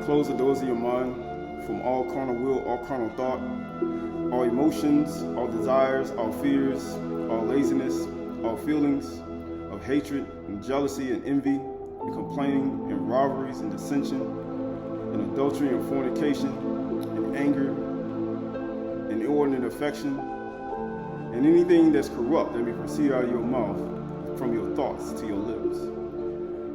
Close the doors of your mind from all carnal will, all carnal thought, all emotions, all desires, all fears, all laziness, all feelings of hatred and jealousy and envy and complaining and rivalries and dissension and adultery and fornication and anger and inordinate affection and anything that's corrupt that may proceed out of your mouth from your thoughts to your lips.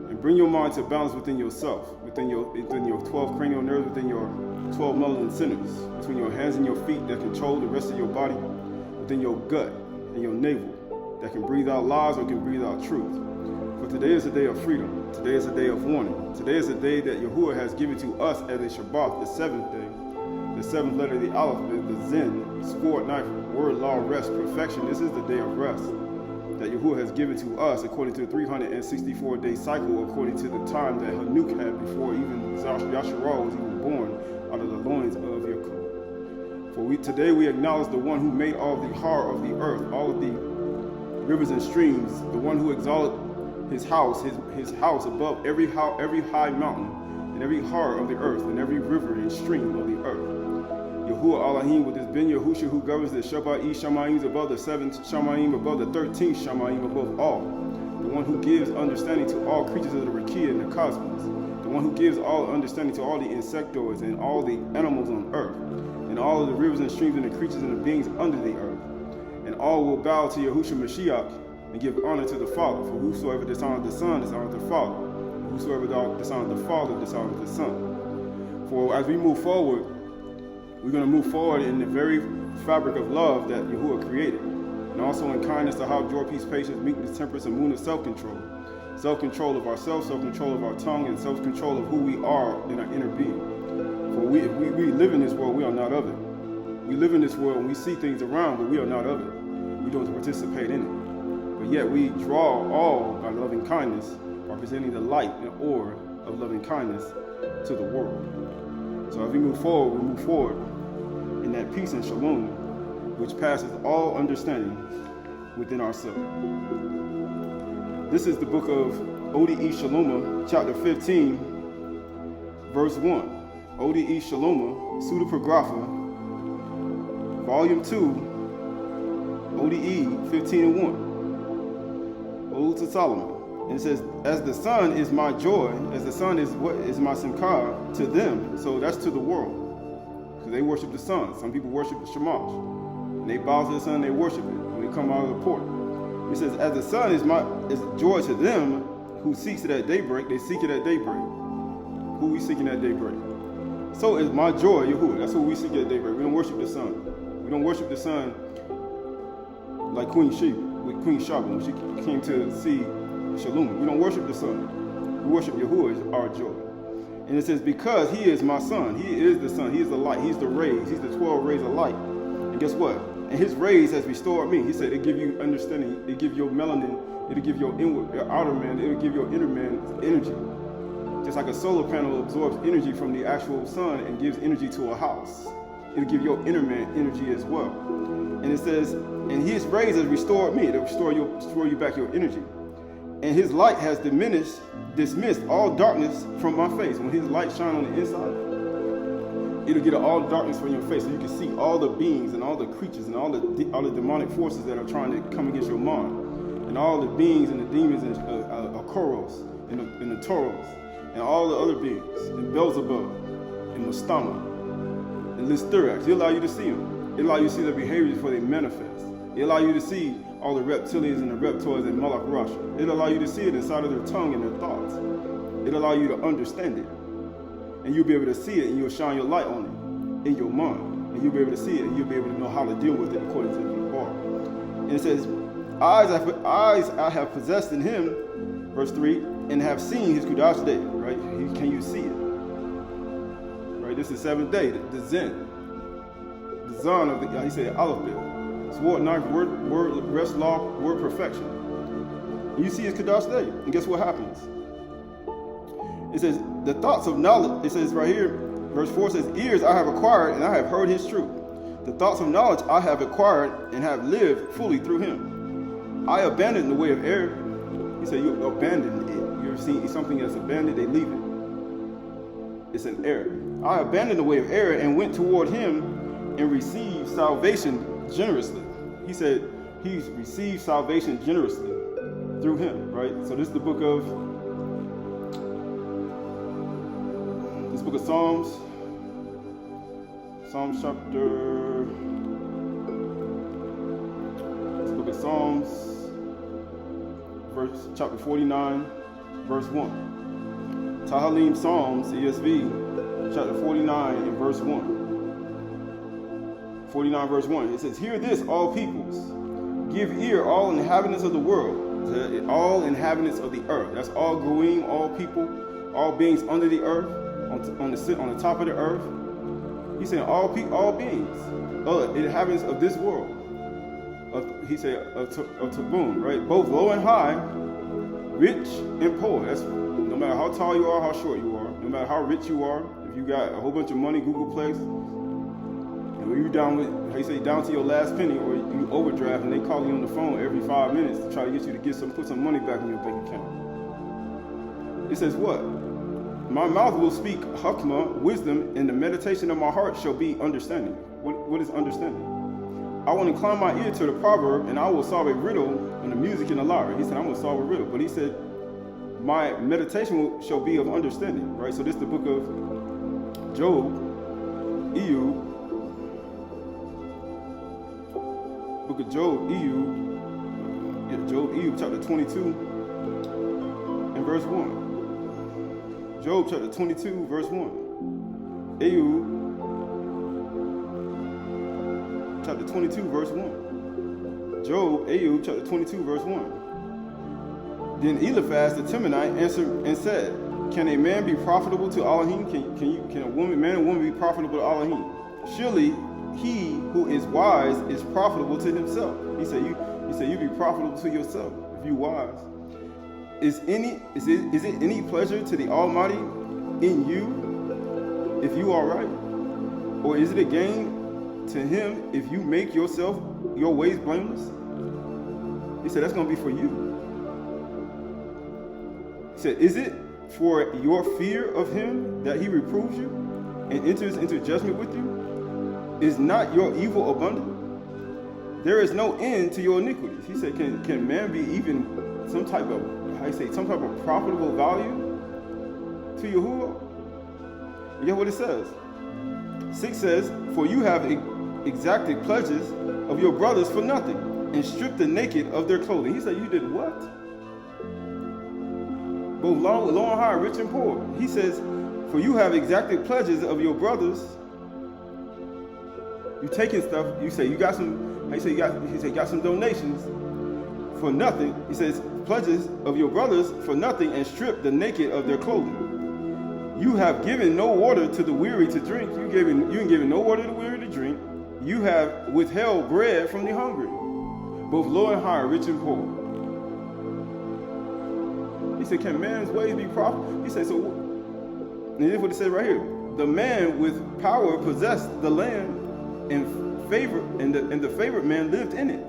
And bring your mind to balance within yourself, within your 12 cranial nerves, within your 12 melanin centers, between your hands and your feet that control the rest of your body, within your gut and your navel that can breathe out lies or can breathe out truth. For today is a day of freedom. Today is a day of warning. Today is a day that Yahuwah has given to us as a Shabbat, the seventh day. The seventh letter of the alphabet, the Zen, sword, knife, word, law, rest, perfection. This is the day of rest that Yahuwah has given to us according to the 364-day cycle, according to the time that Hanuk had before even Yasharal was even born out of the loins of Yaakov. For today we acknowledge the one who made all the heart of the earth, all of the rivers and streams, the one who exalted his house above every high mountain and every heart of the earth and every river and stream of the earth. Yahuwah Elohim with his Ben Yahusha who governs the Tashy'y Shamayim above the 7th Shamayim above the 13th Shamayim above all. The one who gives understanding to all creatures of the Rakia and the cosmos. The one who gives all understanding to all the insectoids and all the animals on earth. And all of the rivers and streams and the creatures and the beings under the earth. And all will bow to Yahushua Mashiach and give honor to the Father. For whosoever dishonors the Son dishonors the Father. And whosoever dishonors the Father dishonors the Son. For as we move forward, we're going to move forward in the very fabric of love that Yahuwah created. And also in kindness to have joy, peace, patience, meekness, temperance, and moon of self-control. Self-control of ourselves, self-control of our tongue, and self-control of who we are in our inner being. For if we live in this world, we are not of it. We live in this world and we see things around, but we are not of it. We don't participate in it. But yet we draw all by loving kindness, by presenting the light and aura of loving kindness to the world. So as we move forward in that peace and shalom, which passes all understanding within ourselves. This is the book of Chdsh Shaloma, chapter 15, verse 1. Chdsh Shaloma, Pseudepigrapha, volume 2, Ode 15 and 1. Ode to Solomon. And it says, as the sun is my joy, as the sun is what is my simcha to them, so that's to the world. Because they worship the sun. Some people worship the Shamash. And they bow to the sun, they worship it when they come out of the port. He says, as the sun is joy to them who seeks it at daybreak, they seek it at daybreak. Who we seeking at daybreak? So is my joy, Yahuwah. That's who we seek at daybreak. We don't worship the sun. We don't worship the sun like Queen Shaba when she came to see Shalom. We don't worship the sun. We worship Yahuwah as our joy. And it says, because he is my son. He is the sun. He is the light. He's the rays. He's the 12 rays of light. And guess what? And his rays has restored me. He said, it give you understanding. It give your melanin. It'll give your outer man. It'll give your inner man energy. Just like a solar panel absorbs energy from the actual sun and gives energy to a house. It'll give your inner man energy as well. And it says, and his rays has restored me. It'll restore you back your energy. And his light has dismissed all darkness from my face. When his light shines on the inside, it'll get all darkness from your face, so you can see all the beings and all the creatures and all the demonic forces that are trying to come against your mind, and all the beings and the demons and Akoros and the Toros and all the other beings and Beelzebub and Mustama and Listirax. He'll allow you to see them. It'll allow you to see their behaviors before they manifest. It'll allow you to see all the reptilians and the reptoids and Malak Rasha. It'll allow you to see it inside of their tongue and their thoughts. It'll allow you to understand it. And you'll be able to see it and you'll shine your light on it in your mind. And you'll be able to see it and you'll be able to know how to deal with it according to the bar. And it says, eyes I have possessed in him, verse 3, and have seen his Qahalath day, right? Can you see it? Right, this is the 7th day, the Zen. The Zon of the, he said, alphabet. Sword, knife, word, rest, law, word, perfection. And you see his Qahalath day. And guess what happens? It says, the thoughts of knowledge, it says right here, verse 4 says, ears I have acquired and I have heard his truth. The thoughts of knowledge I have acquired and have lived fully through him. I abandoned the way of error. He said, you abandoned it. You ever seen something that's abandoned, they leave it. It's an error. I abandoned the way of error and went toward him and received salvation generously. He said he's received salvation generously through him, right? So this is the book of Psalms. Psalms chapter. This book of Psalms, chapter 49, verse 1. Tahalim Psalms, ESV, chapter 49 and verse 1. 49 verse 1. It says, "Hear this, all peoples. Give ear, all inhabitants of the world." All inhabitants of the earth. That's all goyim, all people, all beings under the earth, on the top of the earth. He's saying all beings, inhabitants of this world. He said of Tabun, right? Both low and high, rich and poor. That's no matter how tall you are, how short you are, no matter how rich you are. If you got a whole bunch of money, Google Place, and when you down to your last penny, or you overdraft and they call you on the phone every 5 minutes to try to get you to put some money back in your bank account. It says what? My mouth will speak hikmah, wisdom, and the meditation of my heart shall be understanding. What is understanding? I will incline my ear to the proverb, and I will solve a riddle and the music and the lyre. He said, I'm going to solve a riddle. But he said, my meditation shall be of understanding, right? So this is the book of Job, book of Job, Job, chapter 22 and verse 1. Job chapter 22, verse 1. Chapter 22, verse 1. Job, chapter 22, verse 1. Then Eliphaz the Temanite answered and said, "Can a man be profitable to Elohim? Can a man and woman be profitable to Elohim? Surely he who is wise is profitable to himself." He said, "You be profitable to yourself if you wise. Is it any pleasure to the Almighty in you if you are right? Or is it a gain to him if you make your ways blameless?" He said, that's going to be for you. He said, "Is it for your fear of him that he reproves you and enters into judgment with you? Is not your evil abundant? There is no end to your iniquities." He said, can man be even some type of profitable value to Yahuwah? You get what it says? 6 says, "For you have exacted pledges of your brothers for nothing, and stripped the naked of their clothing." He said, you did what? Both low and high, rich and poor. He says, "For you have exacted pledges of your brothers." You taking stuff. You say you got some. He said you got some donations for nothing. He says, "Pledges of your brothers for nothing, and stripped the naked of their clothing. You have given no water to the weary to drink." You ain't given no water to the weary to drink. "You have withheld bread from the hungry, both low and high, rich and poor." He said, can man's ways be profitable? He said, so, and this is what it says right here. "The man with power possessed the land, and the favored man lived in it.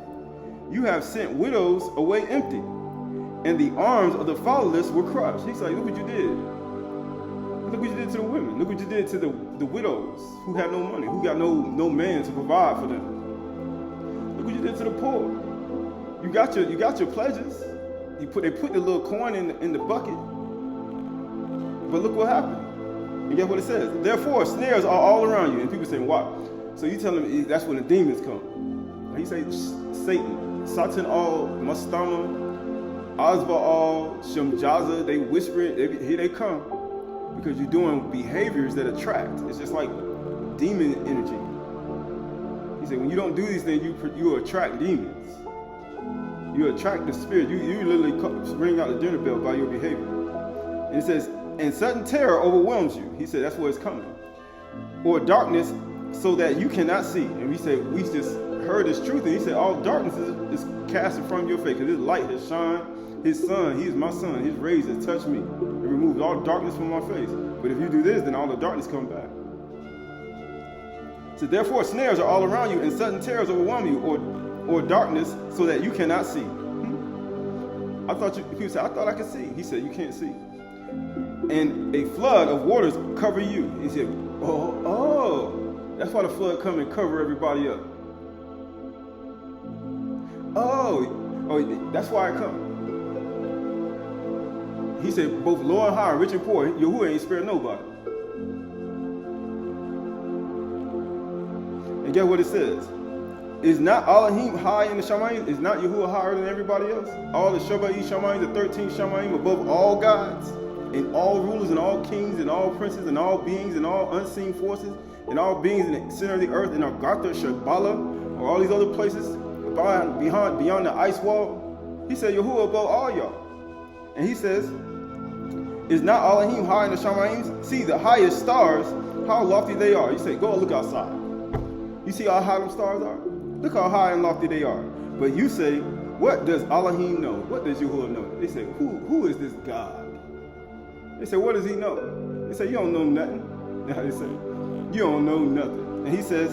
You have sent widows away empty, and the arms of the fatherless were crushed." He's like, look what you did. Look what you did to the women. Look what you did to the widows who had no money, who got no man to provide for them. Look what you did to the poor. You got your pledges. They put the little coin in the bucket. But look what happened. And guess what it says? "Therefore, snares are all around you." And people say, why? So you tell them that's when the demons come. And he say, Satan, Satan all, Mastama, Azba'al, Shemjaza, they whisper it, here they come. Because you're doing behaviors that attract. It's just like demon energy. He said, when you don't do these things, you attract demons. You attract the spirit. You literally ring out the dinner bell by your behavior. And it says, "And sudden terror overwhelms you." He said, that's where it's coming. "Or darkness, so that you cannot see." And we said, we just heard this truth. And he said, all darkness is cast in front of your face. Because his light has shined. His son, he is my son. His rays has touched me. It removes all darkness from my face. But if you do this, then all the darkness comes back. So therefore, snares are all around you, and sudden terrors overwhelm you, or darkness, so that you cannot see. People say, I thought I could see. He said, you can't see. and a flood of waters cover you. He said, that's why the flood come and cover everybody up. That's why it come. He said, both low and high, rich and poor, Yahuwah ain't spared nobody. And guess what it says? Is not Elohim high in the Shamayim? Is not Yahuwah higher than everybody else? All the Tashy'y Shamayim, the 13 Shamayim, above all gods, and all rulers, and all kings, and all princes, and all beings, and all unseen forces, and all beings in the center of the earth, and Agatha, Shabala, or all these other places beyond the ice wall. He said, Yahuwah above all y'all. And he says, is not Elohim high in the Shamayim? See the highest stars, how lofty they are. You say, go and look outside. You see how high them stars are? Look how high and lofty they are. But you say, what does Elohim know? What does Yahuwah know? They say, who is this God? They say, what does he know? They say, you don't know nothing. They say, you don't know nothing. And he said,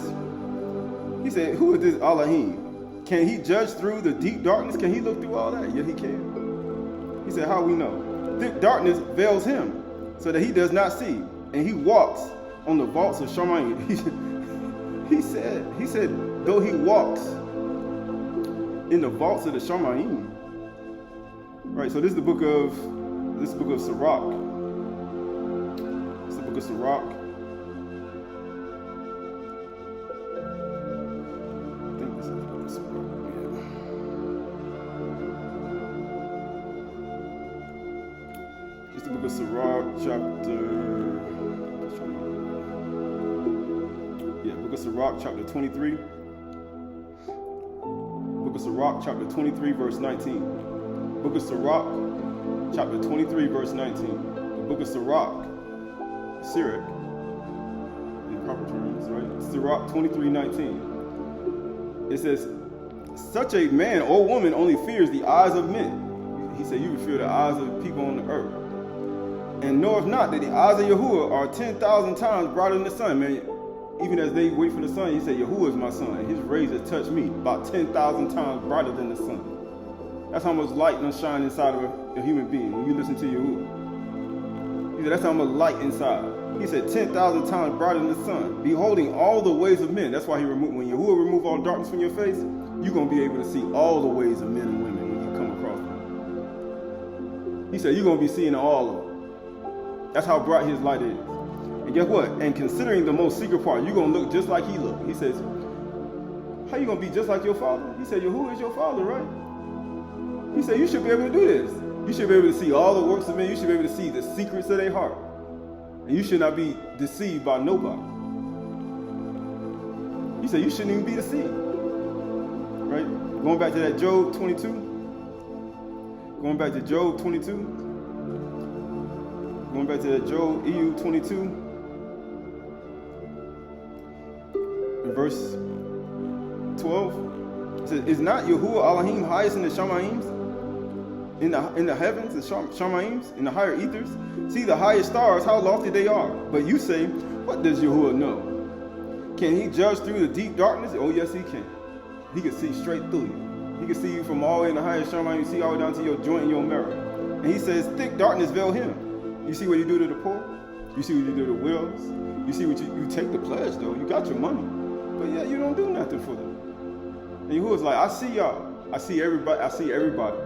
who is this Elohim? Can he judge through the deep darkness? Can he look through all that? Yeah, he can. He said, how we know? Thick darkness veils him so that he does not see. And he walks on the vaults of Shamayim. He said, though he walks in the vaults of the Shamayim. Right, so this is the book of Sirach. It's the book of Sirach. I think this is the book of Sirach. Yeah. It's the book of Sirach, Book of Sirach, chapter 23. Book of Sirach, chapter 23, verse 19. Book of Sirach, chapter 23, verse 19. The book of Sirach, in proper terms, right? Sirach 23, 19. It says, such a man or woman only fears the eyes of men. He said, you fear the eyes of people on the earth. And knoweth not that the eyes of Yahuwah are 10,000 times brighter than the sun, man. Even as they wait for the sun, he said, Yahuwah is my son, and his rays have touched me, about 10,000 times brighter than the sun. That's how much light and shine inside of a human being when you listen to Yahuwah. He said, that's how much light inside. He said, 10,000 times brighter than the sun, beholding all the ways of men. That's why when Yahuwah remove all darkness from your face, you're going to be able to see all the ways of men and women when you come across them. He said, you're going to be seeing all of them. That's how bright his light is. And guess what? And considering the most secret part, you're going to look just like he looked. He says, how you going to be just like your father? He said, Yahuwah is your father, right? He said, you should be able to do this. You should be able to see all the works of men. You should be able to see the secrets of their heart. And you should not be deceived by nobody. He said, you shouldn't even be deceived. Right? Going back to that Job 22. Going back to Job 22. Going back to that Job EU 22. In verse 12, it says, is not Yahuwah Elohim highest in the Shamayims? In the heavens, the Shamayims, in the higher ethers? See the highest stars, how lofty they are. But you say, what does Yahuwah know? Can he judge through the deep darkness? Oh, yes, he can. He can see straight through you. He can see you from all the way in the highest Shamayim, see all the way down to your joint and your marrow. And he says, thick darkness veil him. You see what you do to the poor? You see what you do to the widows? You see what you take the pledge, though. You got your money. But yeah, you don't do nothing for them. And Yahuwah's like, I see y'all. I see everybody.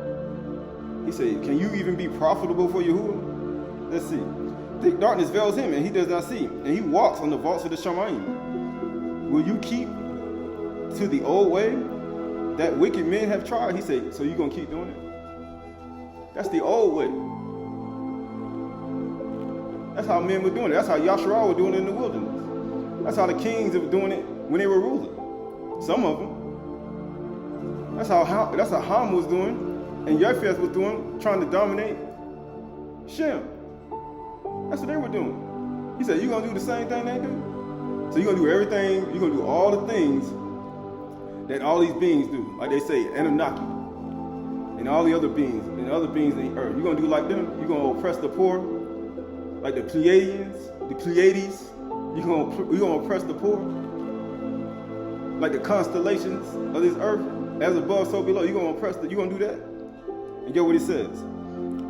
He said, can you even be profitable for Yahuwah? Let's see. Thick darkness veils him, and he does not see. And he walks on the vaults of the Shamayim. Will you keep to the old way that wicked men have tried? He said, so you're going to keep doing it? That's the old way. That's how men were doing it. That's how Yasharal were doing it in the wilderness. That's how the kings were doing it when they were ruling. Some of them. That's how Ham was doing, and Japheth was doing, trying to dominate Shem. That's what they were doing. He said, you're going to do the same thing they do? So you're going to do everything, you're going to do all the things that all these beings do. Like they say, Anunnaki, and all the other beings, and other beings in the earth. You're going to do like them? You're going to oppress the poor? Like the Pleiadians, the Pleiades? You're going to oppress the poor? Like the constellations of this earth? As above, so below. You're going to oppress you're going to do that? And get what he says.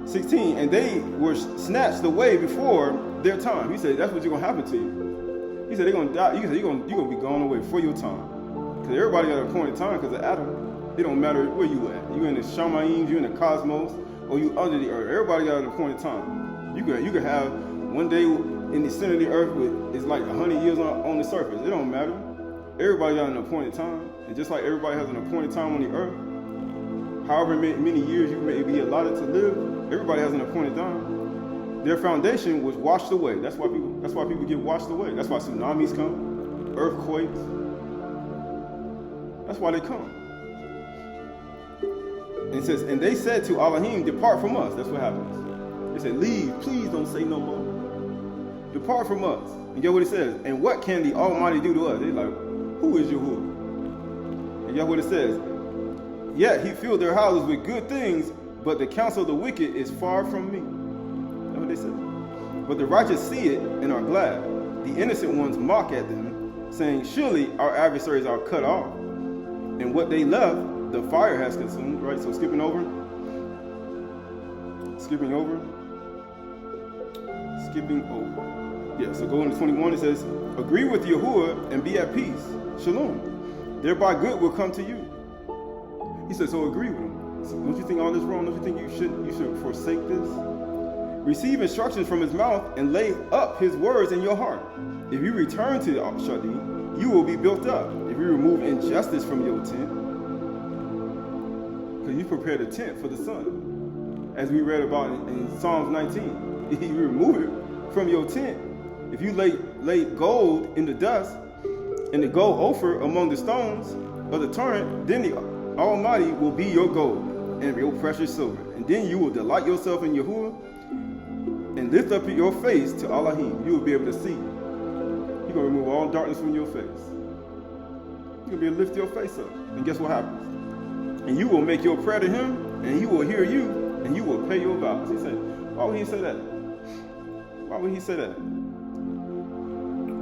16, and they were snatched away before their time. He said, that's what's going to happen to you. He said, they're going to die. He said, you're going to be gone away before your time. Because everybody got an appointed time because of Adam. It don't matter where you at. You in the Shamayim, you in the cosmos, or you under the earth. Everybody got an appointed time. You could have one day in the center of the earth it's like 100 years on the surface. It don't matter. Everybody got an appointed time. And just like everybody has an appointed time on the earth, however many years you may be allotted to live, everybody has an appointed time. Their foundation was washed away. That's why people get washed away. That's why tsunamis come, earthquakes. That's why they come. And it says, and they said to Elohim, depart from us. That's what happens. They said, leave, please don't say no more. Depart from us. And get what it says. And what can the Almighty do to us? They're like, who is Yahuwah? And get what it says. Yet he filled their houses with good things, but the counsel of the wicked is far from me. That's what they said. But the righteous see it and are glad. The innocent ones mock at them, saying, surely our adversaries are cut off. And what they left, the fire has consumed. Right? So skipping over. Yeah, so going to 21, it says, agree with Yahuwah and be at peace. Shalom. Thereby good will come to you. He said, so agree with him. So don't you think all this wrong? Don't you think you should forsake this? Receive instructions from his mouth and lay up his words in your heart. If you return to Tashy'y, you will be built up. If you remove injustice from your tent, because you prepared a tent for the sun. As we read about in Psalms 19. If you remove it from your tent, if you lay gold in the dust, and the gold Ophir among the stones of the torrent, then the Almighty will be your gold and your precious silver. And then you will delight yourself in Yahuwah and lift up your face to Elohim. You will be able to see. You're going to remove all darkness from your face. You're going to be able to lift your face up. And guess what happens? And you will make your prayer to him, and he will hear you, and you will pay your vows. He said, why would he say that? Why would he say that?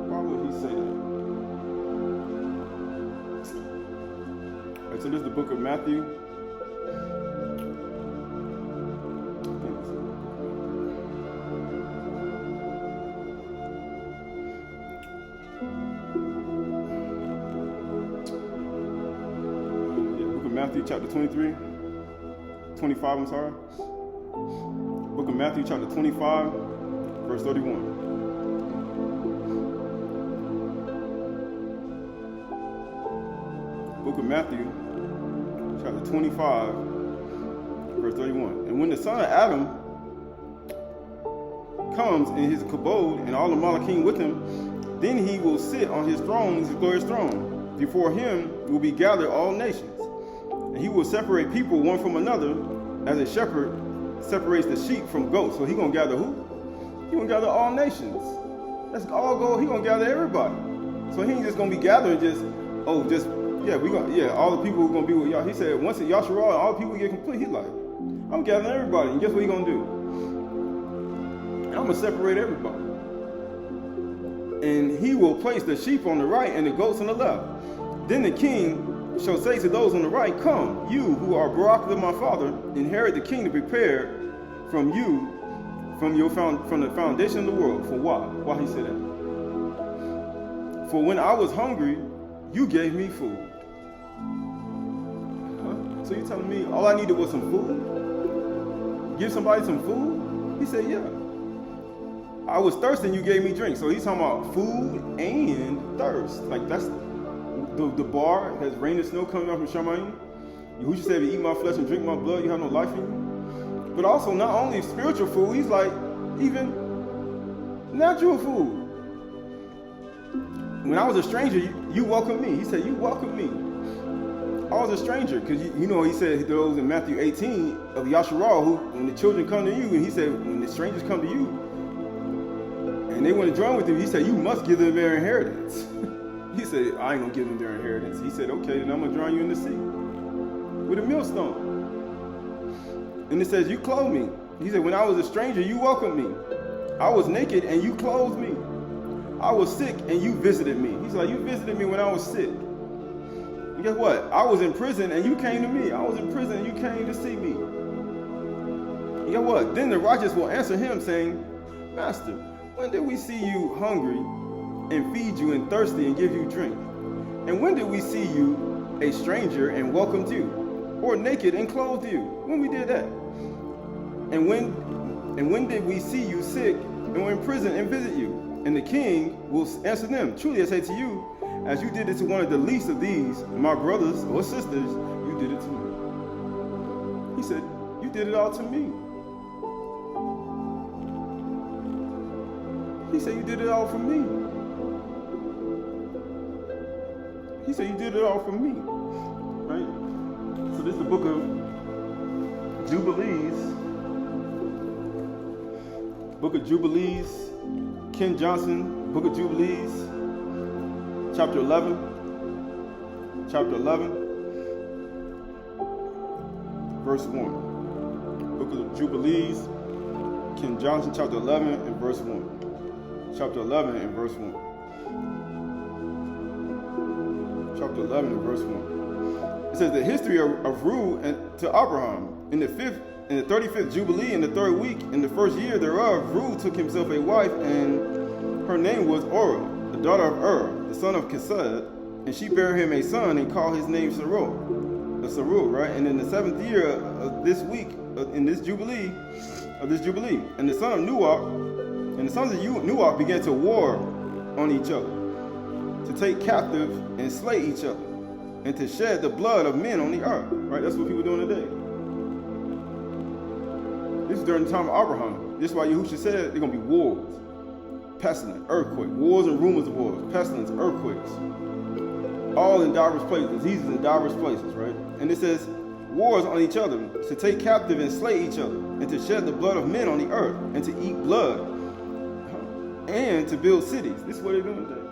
Why would he say that? All right, so this is the book of Matthew. Matthew chapter 25, I'm sorry. Book of Matthew chapter 25, verse 31. Book of Matthew chapter 25, verse 31. And when the son of Adam comes in his kabod and all the Malachim with him, then he will sit on his throne, his glorious throne. Before him will be gathered all nations. And he will separate people one from another as a shepherd separates the sheep from goats. So he's going to gather who? He's going to gather all nations. Let's all go. He's going to gather everybody. So he ain't just going to be gathering all the people who are going to be with y'all. He said, once in Yahshua, all the people get complete, he's like, I'm gathering everybody. And guess what he's going to do? I'm going to separate everybody. And he will place the sheep on the right and the goats on the left. Then the king shall say to those on the right, come, you who are Barak of my father, inherit the kingdom prepared from you, from the foundation of the world. For why? Why he said that? For when I was hungry, you gave me food. Huh? So you telling me all I needed was some food? Give somebody some food? He said, yeah. I was thirsty and you gave me drink. So he's talking about food and thirst. Like that's the bar has rain and snow coming out from Shamayim. Who should say, if you eat my flesh and drink my blood, you have no life in you? But also, not only spiritual food, he's like, even natural food. When I was a stranger, you welcomed me. He said, you welcomed me. I was a stranger, because he said those in Matthew 18 of Yahshua, who, when the children come to you, and he said, when the strangers come to you, and they want to join with you, he said, you must give them their inheritance. He said, I ain't going to give them their inheritance. He said, okay, then I'm going to drown you in the sea with a millstone. And it says, you clothed me. He said, when I was a stranger, you welcomed me. I was naked and you clothed me. I was sick and you visited me. He's like, you visited me when I was sick. And guess what? I was in prison and you came to me. I was in prison and you came to see me. And Get what? Then the righteous will answer him, saying, Master, when did we see you hungry and feed you, and thirsty and give you drink? And when did we see you a stranger and welcomed you, or naked and clothed you? When we did that? And when did we see you sick and were in prison and visit you? And the king will answer them, Truly I say to you, as you did it to one of the least of these, my brothers or sisters, you did it to me. He said, you did it all to me. He said, you did it all for me. He said, you did it all for me. Right? So this is the book of Jubilees. Book of Jubilees, Ken Johnson, Book of Jubilees, chapter 11, verse 1. Book of Jubilees, Ken Johnson, chapter 11 and verse 1. Chapter 11 and verse 1. Chapter 11 and verse 1. It says the history of rule to Abraham in the 35th Jubilee, in the 3rd week, in the 1st year thereof, Reu took himself a wife, and her name was Orah, the daughter of the son of Chdsh, and she bare him a son, and called his name Saruh, right? And in the 7th year of this week, in this Jubilee, and the son of Nuach, and the sons of Nuach began to war on each other, to take captive and slay each other, and to shed the blood of men on the earth, right? That's what people are doing today. This is during the time of Abraham. This is why Yahushua said there are going to be wars, pestilence, earthquake, wars and rumors of wars, pestilence, earthquakes, all in diverse places, diseases in diverse places, right? And it says wars on each other, to take captive and slay each other, and to shed the blood of men on the earth, and to eat blood, and to build cities. This is what they're doing today.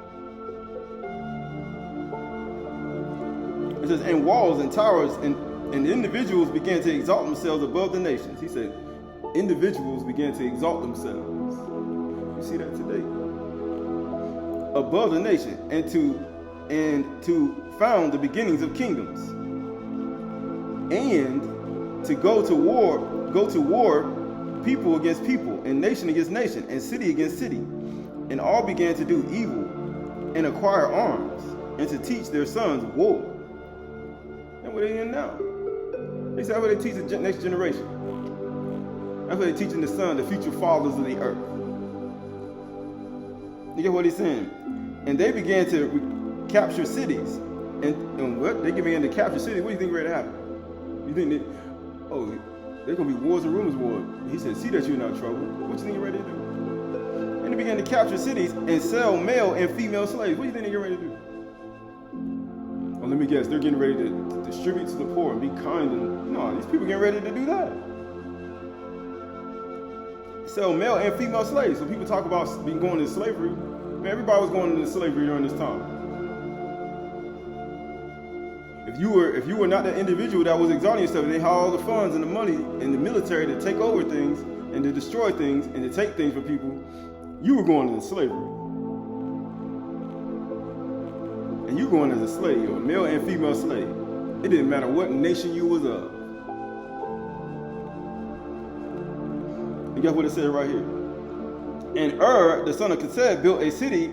It says, and walls and towers, and individuals began to exalt themselves above the nations. He said, individuals began to exalt themselves. You see that today? Above the nation, and to found the beginnings of kingdoms, and to go to war, people against people, and nation against nation, and city against city, and all began to do evil, and acquire arms, and to teach their sons war. That's what they're in now. They say that's what they teach the next generation. That's what they're teaching the son, the future fathers of the earth. You get what he's saying? And they began to capture cities. And what? They began to capture cities. What do you think ready to happen? You think there's going to be wars and rumors of war. He said, see that you're not in trouble. What you think you're ready to do? And they began to capture cities and sell male and female slaves. What do you think they're ready to do? Well, let me guess. They're getting ready to distribute to the poor and be kind. And no, these people getting ready to do that. Sell male and female slaves. So people talk about being going into slavery. Man, everybody was going into slavery during this time. If you were not that individual that was exalting yourself, they had all the funds and the money and the military to take over things and to destroy things and to take things from people, you were going into slavery. And you were going as a slave, a male and female slave. It didn't matter what nation you was of. And guess what it said right here? And the son of Qahalath, built a city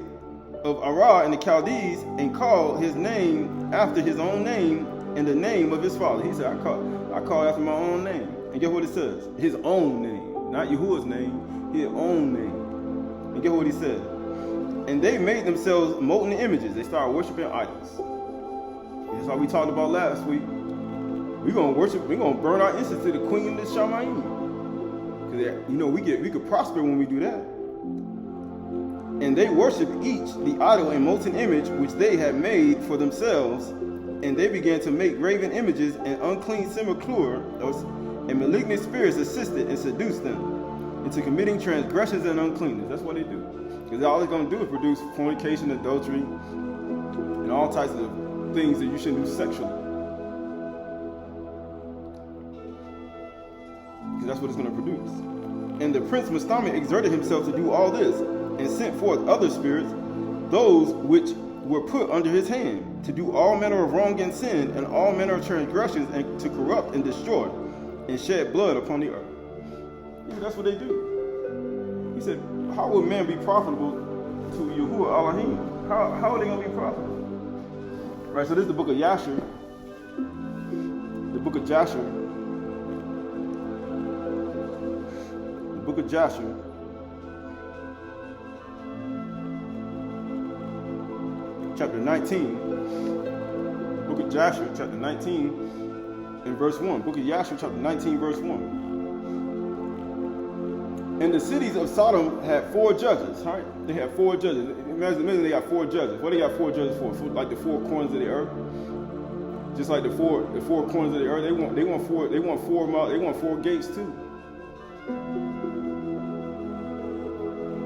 of Arah in the Chaldees, and called his name after his own name and the name of his father. He said, I call after my own name. And guess what it says? His own name. Not Yahuwah's name, his own name. And guess what he said? And they made themselves molten images. They started worshiping idols. That's what we talked about last week. We're going to burn our incense to the queen of the Tashy'y. Because we could prosper when we do that. And they worship each the idol and molten image which they had made for themselves, and they began to make graven images and unclean simulacra, and malignant spirits assisted and seduced them into committing transgressions and uncleanness. That's what they do. Because all they're going to do is produce fornication, adultery, and all types of things that you shouldn't do sexually. Because that's what it's going to produce. And the prince Mustami exerted himself to do all this, and sent forth other spirits, those which were put under his hand, to do all manner of wrong and sin, and all manner of transgressions, and to corrupt and destroy, and shed blood upon the earth. Yeah, that's what they do. He said, how would man be profitable to Yahuwah Elohim? How are they going to be profitable? Right, so this is the book of Yasher. The book of Jasher. The book of Jasher. Chapter 19. Book of Jasher, chapter 19, and verse 1. Book of Yasher, chapter 19, verse 1. And the cities of Sodom had 4 judges, right? They had 4 judges. Imagine they got 4 judges. What do they got 4 judges for? Like the 4 corners of the earth. Just like the four corners of the earth, they want 4 gates too.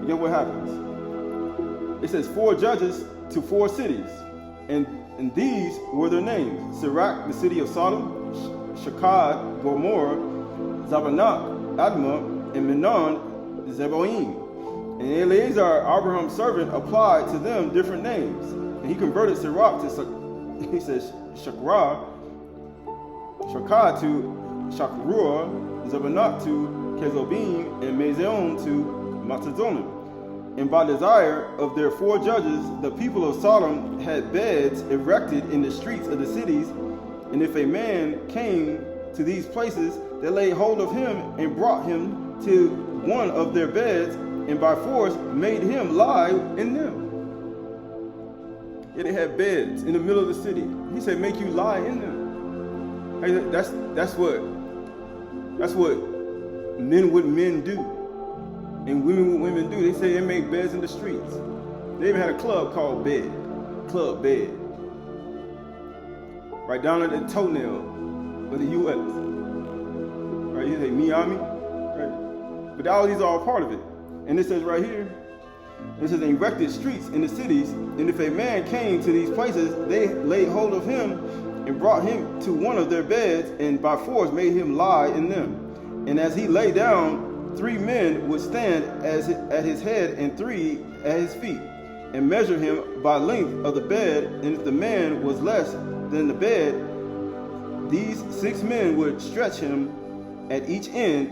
You know what happens? It says 4 judges to 4 cities, and these were their names: Sirach, the city of Sodom; Shakad, Gomorrah; Zabanach, Admah; and Menon, Zeboim. And Eleazar, Abraham's servant, applied to them different names. And he converted Sirach to Shakra, Shakad to Shakrua, Zabanach to Kezobim, and Mezion to Matazonim. And by desire of their 4 judges, the people of Sodom had beds erected in the streets of the cities. And if a man came to these places, they laid hold of him and brought him to one of their beds, and by force made him lie in them. Yeah, they had beds in the middle of the city. He said, make you lie in them. Hey, that's what men with men do, and women with women do. They say they make beds in the streets. They even had a club called Club Bed, right down at the toenail of the U.S. Right, you say Miami, right? But all these are all part of it. And it says right here, it says, erected streets in the cities, and if a man came to these places, they laid hold of him and brought him to one of their beds, and by force made him lie in them. And as he lay down, 3 men would stand at his head and 3 at his feet, and measure him by length of the bed. And if the man was less than the bed, these 6 men would stretch him at each end.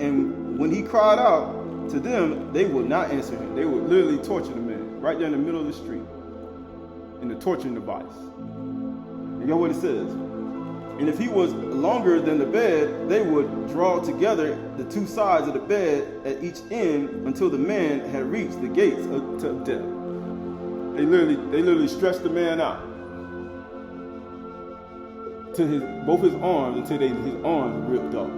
And when he cried out to them, they would not answer him. They would literally torture the man right there in the middle of the street in the torturing device. You know what it says? And if he was longer than the bed, they would draw together the 2 sides of the bed at each end until the man had reached the gates to death. They literally stretched the man out to both his arms until his arms ripped off.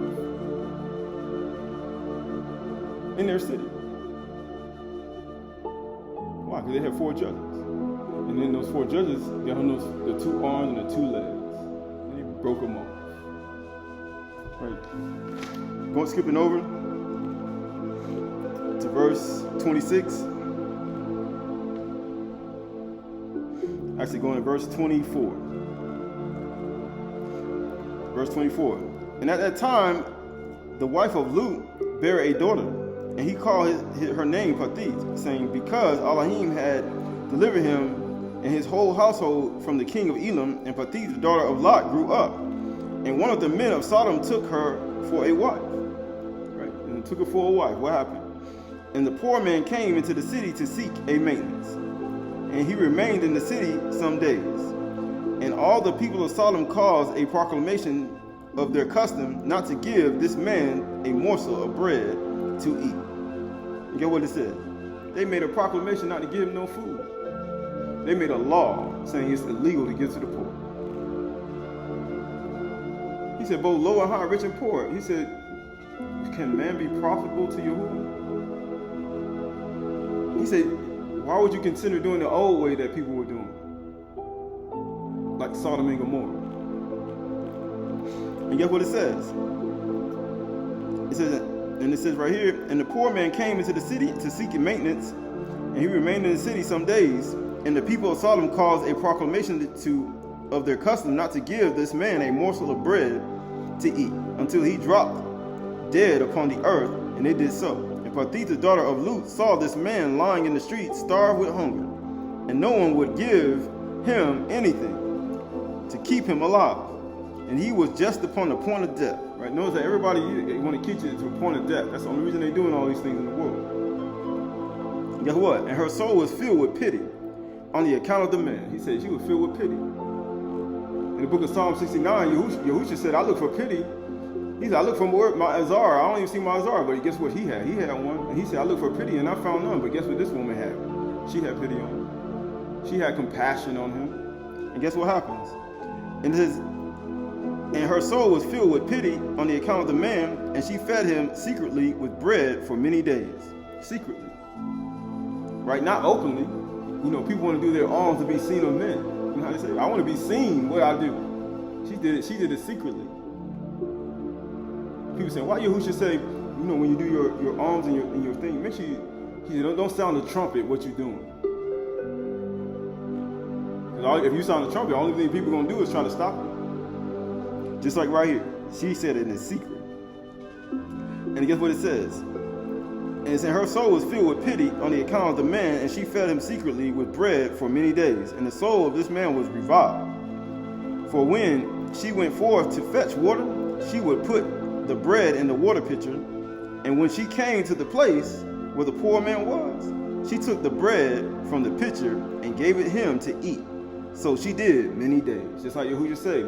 In their city. Why? Because they had 4 judges. And then those 4 judges got on the 2 arms and the 2 legs. And he broke them off. Right. Going skipping over to verse 26. Actually going to verse 24. Verse 24. And at that time, the wife of Lut bare a daughter. And he called her name Pathith, saying, because Elohim had delivered him and his whole household from the king of Elam. And Pathith, the daughter of Lot, grew up. And one of the men of Sodom took her for a wife. Right? And took her for a wife. What happened? And the poor man came into the city to seek a maintenance. And he remained in the city some days. And all the people of Sodom caused a proclamation of their custom not to give this man a morsel of bread to eat. You get what it says? They made a proclamation not to give him no food. They made a law saying it's illegal to give to the poor. He said, both low and high, rich and poor. He said, can man be profitable to Yahuwah? He said, why would you consider doing the old way that people were doing? Like Sodom and Gomorrah. And guess what it says? It says right here, and the poor man came into the city to seek maintenance, and he remained in the city some days. And the people of Sodom caused a proclamation of their custom not to give this man a morsel of bread to eat until he dropped dead upon the earth, and they did so. And Pathith, the daughter of Lut, saw this man lying in the street, starved with hunger, and no one would give him anything to keep him alive, and he was just upon the point of death. Right? Notice that everybody want to keep you to a point of death. That's the only reason they're doing all these things in the world. Guess what? And her soul was filled with pity on the account of the man. He said she was filled with pity. In the book of Psalm 69, Yahusha said, I look for pity. He said, I look for my Azar. I don't even see my Azar, but guess what he had? He had one. And he said, I look for pity and I found none. But guess what this woman had? She had pity on him. She had compassion on him. And guess what happens? And her soul was filled with pity on the account of the man, and she fed him secretly with bread for many days. Secretly. Right? Not openly. You know, people want to do their alms to be seen of men. You know how they say, I want to be seen what I do. She did it secretly. People say, why Yahusha say, you know, when you do your alms and your thing, make sure you don't sound the trumpet what you're doing. Because if you sound the trumpet, the only thing people are going to do is try to stop you. Just like right here. She said it in secret. And guess what it says? And it said her soul was filled with pity on the account of the man, and she fed him secretly with bread for many days. And the soul of this man was revived. For when she went forth to fetch water, she would put the bread in the water pitcher. And when she came to the place where the poor man was, she took the bread from the pitcher and gave it him to eat. So she did many days. Just like Yahushua said,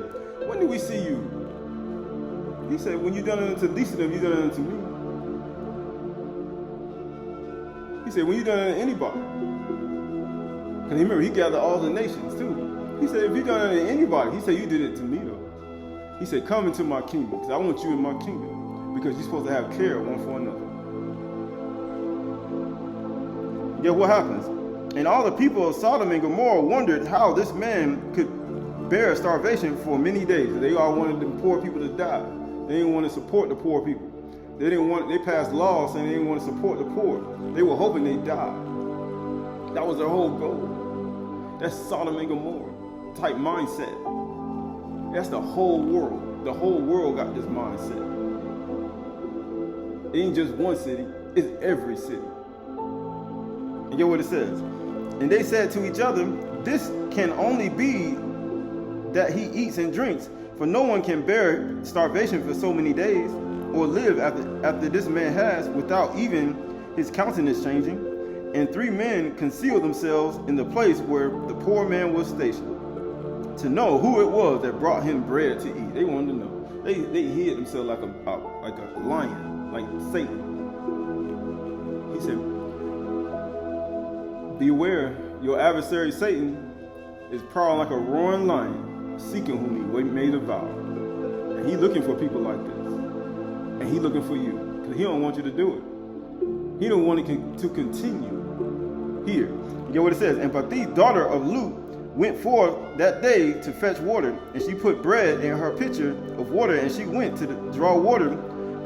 when did we see you? He said, when you done it unto least of them, you done it unto me. He said, when you done it to anybody. Because remember, he gathered all the nations too. He said, if you done it to anybody, he said, you did it to me though. He said, come into my kingdom, because I want you in my kingdom. Because you're supposed to have care one for another. Yeah, what happens? And all the people of Sodom and Gomorrah wondered how this man could bear starvation for many days. They all wanted the poor people to die. They didn't want to support the poor people. They passed laws saying they didn't want to support the poor. They were hoping they died. That was their whole goal. That's Sodom and Gomorrah type mindset. That's the whole world. The whole world got this mindset. It ain't just one city, it's every city. And get what it says. And they said to each other, this can only be that he eats and drinks, for no one can bear starvation for so many days, or live after this man has, without even his countenance changing. And 3 men concealed themselves in the place where the poor man was stationed, to know who it was that brought him bread to eat. They wanted to know. They hid themselves like a lion, like Satan. He said, beware, your adversary Satan is prowling like a roaring lion, seeking whom he may devour. And he's looking for people like this. And he's looking for you, because he don't want you to do it. He don't want it to continue. Here, you get what it says. And Pati, daughter of Lut, went forth that day to fetch water, and she put bread in her pitcher of water, and she went to draw water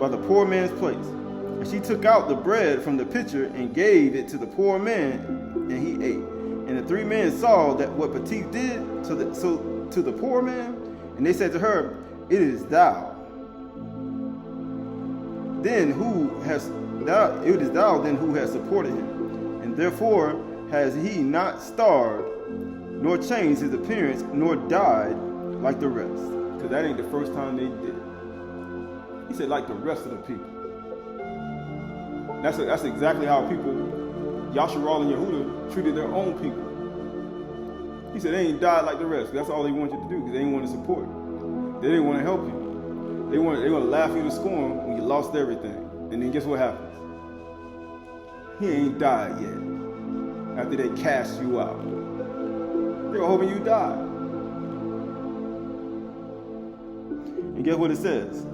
by the poor man's place. And she took out the bread from the pitcher and gave it to the poor man, and he ate. And the 3 men saw that what Pati did to the poor man, and they said to her, it is thou. Then it is thou then who has supported him, and therefore has he not starved, nor changed his appearance, nor died like the rest. Because that ain't the first time they did it. He said, like the rest of the people. That's exactly how people, Yasharal and Yehuda, treated their own people. He said they ain't died like the rest. That's all they want you to do, because they didn't want to support you. They didn't want to help you. They want to laugh you to scorn when you lost everything. And then guess what happens? He ain't died yet. After they cast you out. They were hoping you died. And guess what it says?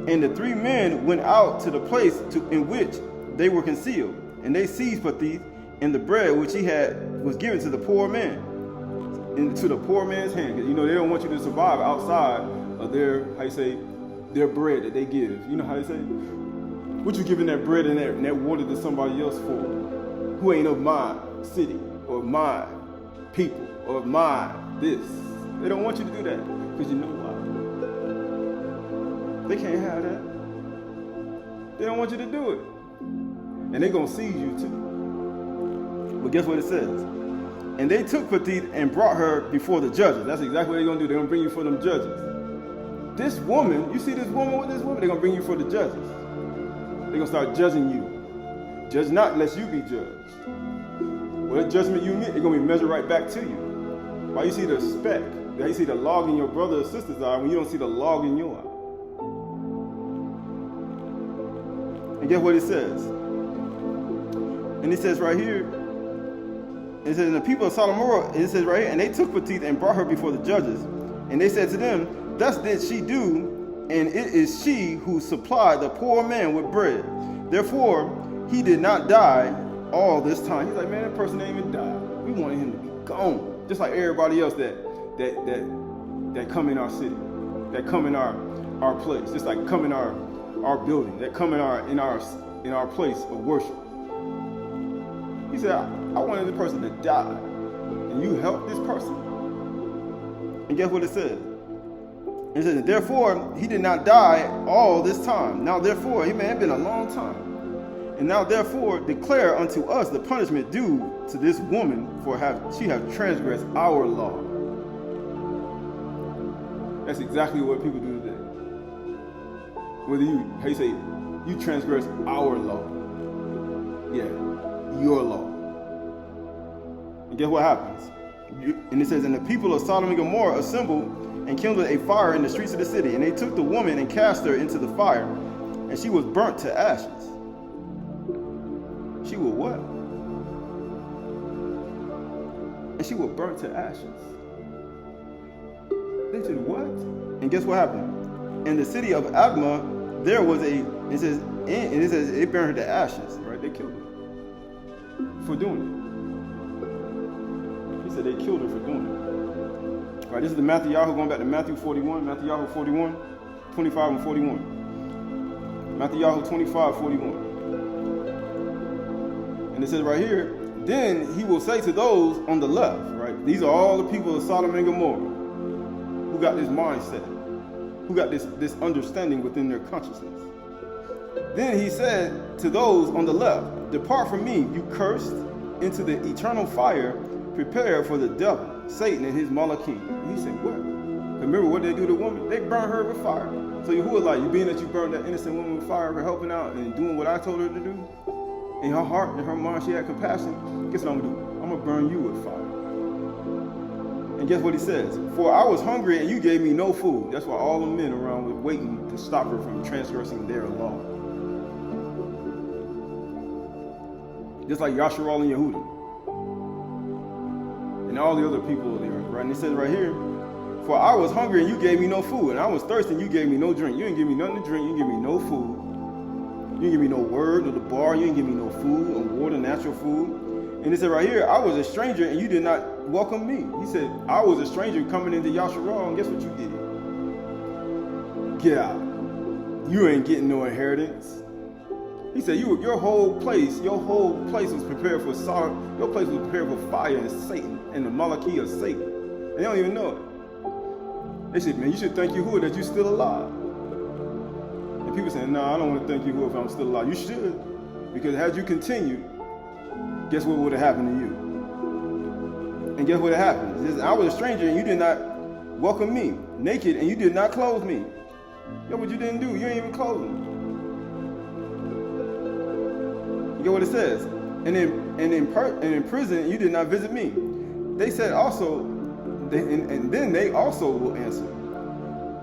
And the 3 men went out to the place in which they were concealed. And they seized Pati and the bread which was given to the poor man. Into the poor man's hand. Because they don't want you to survive outside of their bread that they give. You know how they say? What you giving that bread and that water to somebody else for? Who ain't of my city or my people or my this. They don't want you to do that. Because you know why? They can't have that. They don't want you to do it. And they're going to seize you too. But guess what it says? And they took Pati and brought her before the judges. That's exactly what they're going to do. They're going to bring you for them judges. this woman, you see this woman with this woman, they're going to bring you for the judges. They're going to start judging you. Judge not lest you be judged. What judgment you get, it's going to be measured right back to you. Why you see the speck, how you see the log in your brother or sister's eye when you don't see the log in your eye. And guess what it says? And it says right here, it says, and the people of Sodom and Gomorrah, it says right here, and they took Petith and brought her before the judges. And they said to them, thus did she do, and it is she who supplied the poor man with bread. Therefore, he did not die all this time. He's like, man, that person didn't even die. We wanted him to be gone. Just like everybody else that come in our city, that come in our place, just like come in our building, that come in our place of worship. He said, I wanted the person to die, and you helped this person. And guess what it says? It says, therefore, he did not die all this time. Now, therefore, it been a long time. And now, therefore, declare unto us the punishment due to this woman, for she have transgressed our law. That's exactly what people do today. Whether how you say, you transgress our law. Yeah, your law. And guess what happens? And it says, and the people of Sodom and Gomorrah assembled and kindled a fire in the streets of the city. And they took the woman and cast her into the fire, and she was burnt to ashes. She was what? And she was burnt to ashes. They said, what? And guess what happened? In the city of Admah, there was it says it burned her to ashes, right? They killed her for doing it. He said they killed her for doing it. All right, this is the Matthew, going back to Matthew 41, Matthew 41, 25 and 41. Matthew 25, 41. And it says right here, then he will say to those on the left, right? These are all the people of Sodom and Gomorrah who got this mindset, who got this understanding within their consciousness. Then he said to those on the left, depart from me, you cursed, into the eternal fire prepared for the devil, Satan and his malachim. And he said, what? Remember what they do to the woman? They burn her with fire. So who was like, you being that you burned that innocent woman with fire for helping out and doing what I told her to do? In her heart, in her mind, she had compassion. Guess what I'm going to do? I'm going to burn you with fire. And guess what he says? For I was hungry and you gave me no food. That's why all the men around were waiting to stop her from transgressing their law. Just like Yasharal and Yehuda. And all the other people there, right? And it says right here, for I was hungry and you gave me no food. And I was thirsty and you gave me no drink. You didn't give me nothing to drink. You didn't give me no food. You didn't give me no word or the bar. You didn't give me no food or water, natural food. And it said right here, I was a stranger and you did not welcome me. He said, I was a stranger coming into Yasharal, and guess what you did? Get out. You ain't getting no inheritance. He said, your whole place was prepared for Sodom. Your place was prepared for fire and Satan and the Malachi of Satan. And they don't even know it. They said, man, you should thank Yahuwah that you're still alive. And people saying, no, I don't want to thank Yahuwah if I'm still alive. You should, because had you continued, guess what would have happened to you? And guess what happened? It says, I was a stranger and you did not welcome me, naked and you did not clothe me. Yo, what you didn't do? You ain't even clothe me. You get what it says? And in prison you did not visit me. They said also, and then they also will answer,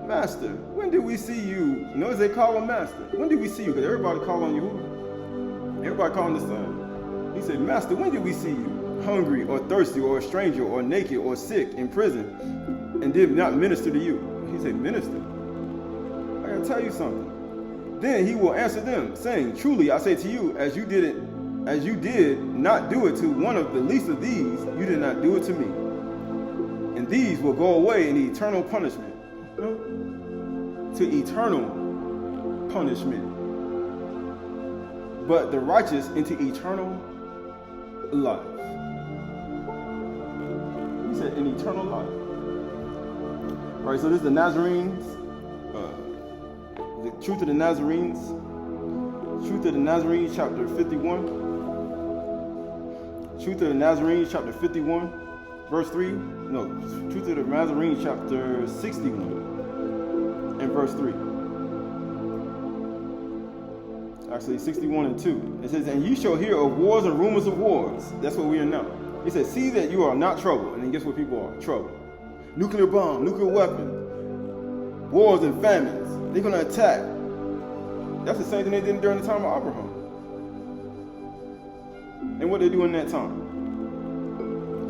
Master, when did we see you? Notice they call him Master. When did we see you? Because everybody call on Yahuwah. Everybody call on the Son. He said, Master, when did we see you? Hungry or thirsty or a stranger or naked or sick in prison and did not minister to you? He said, minister? I gotta tell you something. Then he will answer them, saying, truly I say to you, as you did not do it to one of the least of these, you did not do it to me. And these will go away in eternal punishment. To eternal punishment. But the righteous into eternal life. He said, in eternal life. All right, so this is the Nazarenes. The Truth of the Nazarenes. Truth of the Nazarenes, chapter 51. Truth of the Nazarenes, chapter 51, verse 3. No, Truth of the Nazarenes, chapter 61, and in verse 3. Actually, 61 and 2. It says, and you shall hear of wars and rumors of wars. That's what we are now. He says, see that you are not troubled. And then guess what people are? Trouble. Nuclear bomb, nuclear weapon, wars and famines. They're going to attack. That's the same thing they did during the time of Abraham. And what they do in that time.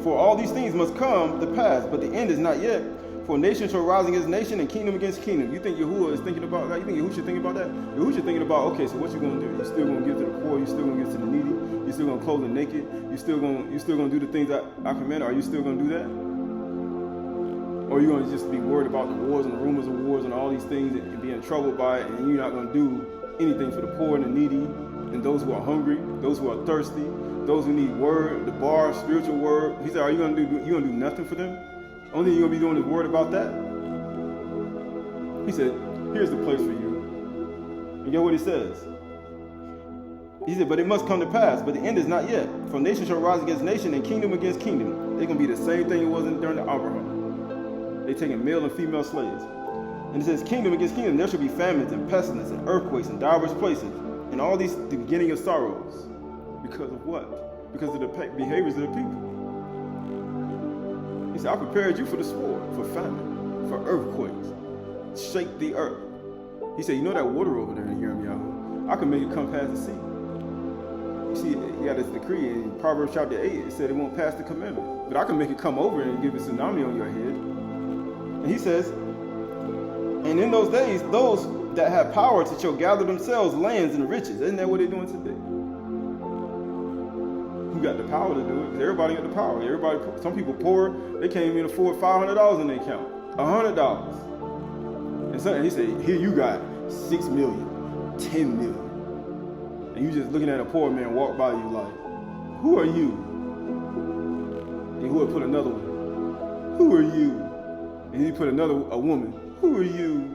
For all these things must come to pass, but the end is not yet. For nation shall rise against nation and kingdom against kingdom. You think Yahuwah is thinking about that? You think Yahuwah should think about that? Yahuwah should thinking about, okay, so what you going to do? You still going to give to the poor? You still going to give to the needy? You still going to clothe the naked? You still going to do the things that I command? Are you still going to do that? Or are you going to just be worried about the wars and the rumors of wars and all these things and being troubled by it, and you're not going to do anything for the poor and the needy and those who are hungry, those who are thirsty, those who need word, the bar, spiritual word? He said, are you going to do nothing for them? Only thing you're going to be doing is worried about that? He said, here's the place for you. And get what he says. He said, but it must come to pass, but the end is not yet. For nation shall rise against nation and kingdom against kingdom. They're going to be the same thing it was during the Abraham. They're taking male and female slaves. And it says, kingdom against kingdom, there shall be famines and pestilence and earthquakes in divers places. And all these, the beginning of sorrows. Because of what? Because of the behaviors of the people. He said, I prepared you for the sword, for famine, for earthquakes. Shake the earth. He said, you know that water over there in Yirmiyahu? I can make it come past the sea. You see, he got this decree in Proverbs chapter 8. It said it won't pass the commandment. But I can make it come over and give a tsunami on your head. And he says, and in those days, those that have power shall gather themselves lands and riches. Isn't that what they're doing today? Who got the power to do it? Because everybody got the power. Some people poor, they can't even afford $500 in their account. $100. And he said, here you got 6 million, 10 million. And you just looking at a poor man walk by you like, who are you? And who would put another one? Who are you? And he put a woman. Who are you?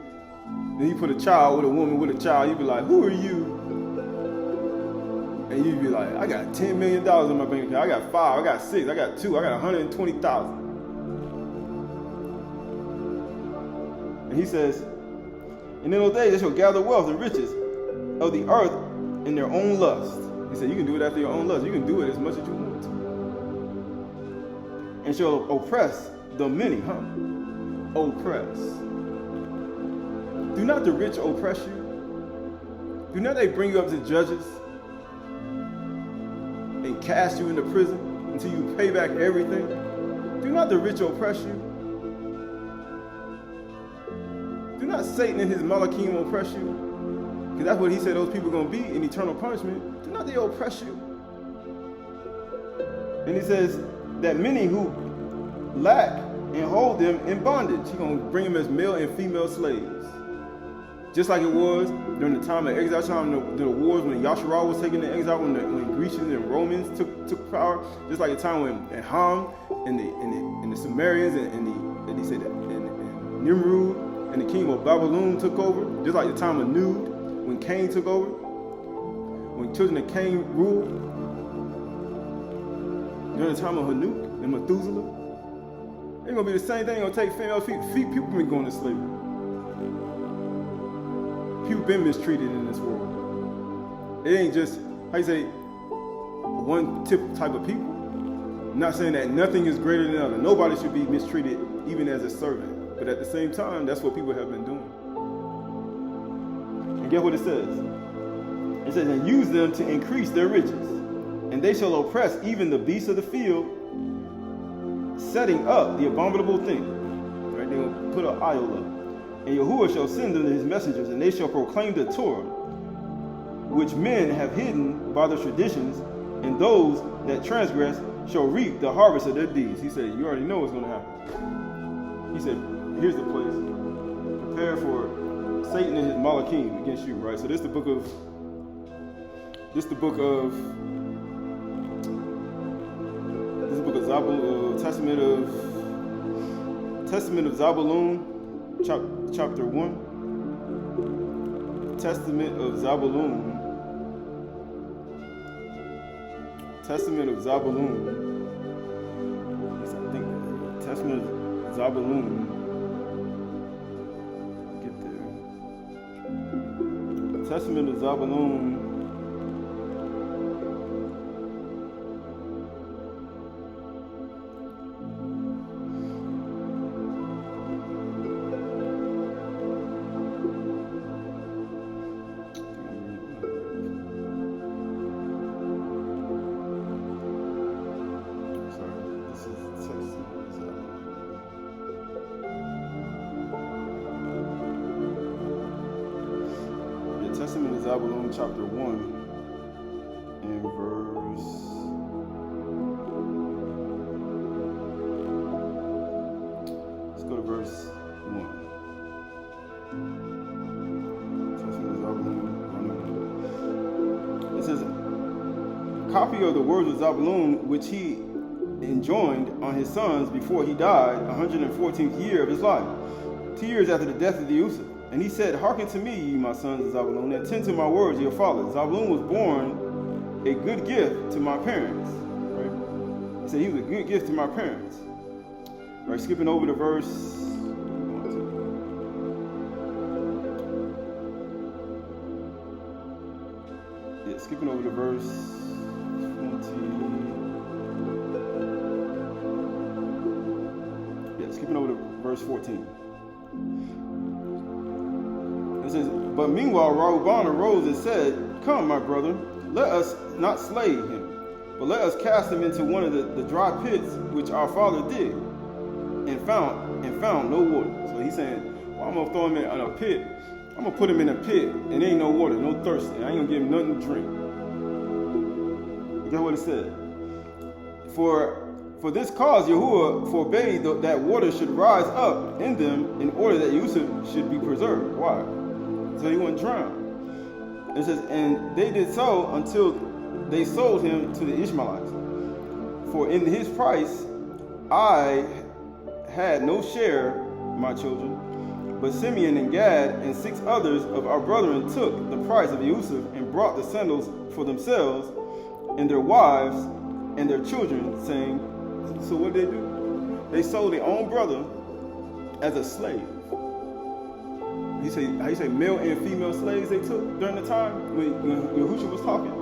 Then you put a child with a woman with a child. You'd be like, who are you? And you'd be like, I got $10 million in my bank account. I got 5, I got 6, I got 2, I got 120,000. And he says, and in those days they shall gather wealth and riches of the earth in their own lust. He said, you can do it after your own lust. You can do it as much as you want to. And shall oppress the many, oppress. Do not the rich oppress you? Do not they bring you up to judges and cast you into prison until you pay back everything? Do not the rich oppress you? Do not Satan and his Malachim oppress you? Because that's what he said those people are going to be in eternal punishment. Do not they oppress you? And he says that many who lack and hold them in bondage. He's going to bring them as male and female slaves. Just like it was during the time of exile, during the wars when Yasharal was taken to exile, when Grecians and Romans took power. Just like the time when Ham and the Sumerians and Nimrud and the king of Babylon took over. Just like the time of Nud when Cain took over. When children of Cain ruled. During the time of Hanuk and Methuselah. It's going to be the same thing. It's going to take female people been going to slavery. People been mistreated in this world. It ain't just, how you say, one type of people. I'm not saying that nothing is greater than other. Nobody should be mistreated even as a servant. But at the same time, that's what people have been doing. And get what it says. It says, and use them to increase their riches. And they shall oppress even the beasts of the field, setting up the abominable thing. Right? They're going to put an idol up. And Yahuwah shall send them his messengers, and they shall proclaim the Torah, which men have hidden by their traditions, and those that transgress shall reap the harvest of their deeds. He said, you already know what's going to happen. He said, here's the place. Prepare for Satan and his Malachim against you, right? So this is the book of Zabulon, Testament of Zabulon, chapter 1. Testament of Zabulon. Testament of Zabulon. I think Testament of Zabulon. Get there. Testament of Zabulon. Testament of Zabulon, chapter 1, and verse. Let's go to verse 1. Testament of Zabulon, 1. It says, "Copy of the words of Zabulon, which he enjoined on his sons before he died, 114th year of his life, 2 years after the death of the Yusuf. And he said, Hearken to me, ye my sons of Zabulon, and attend to my words, your fathers. Zabulon was born a good gift to my parents." Right? He said he was a good gift to my parents. Right, skipping over to verse. Skipping over to verse 20. Skipping over to verse 14. It says, "But meanwhile Rehoboam arose and said, Come, my brother, let us not slay him, but let us cast him into one of the dry pits which our father digged, and found no water." So he's saying, well, I'm going to throw him in a pit. I'm going to put him in a pit, and there ain't no water, no thirst, and I ain't going to give him nothing to drink. That's what it said. For this cause Yahuwah forbade that water should rise up in them in order that Yusuf should be preserved. Why? So he wouldn't drown. It says, "And they did so until they sold him to the Ishmaelites. For in his price I had no share, my children. But Simeon and Gad and 6 others of our brethren took the price of Yusuf and brought the sandals for themselves and their wives and their children, saying," so what did they do? They sold their own brother as a slave. How you say male and female slaves they took during the time when Yahushua was talking?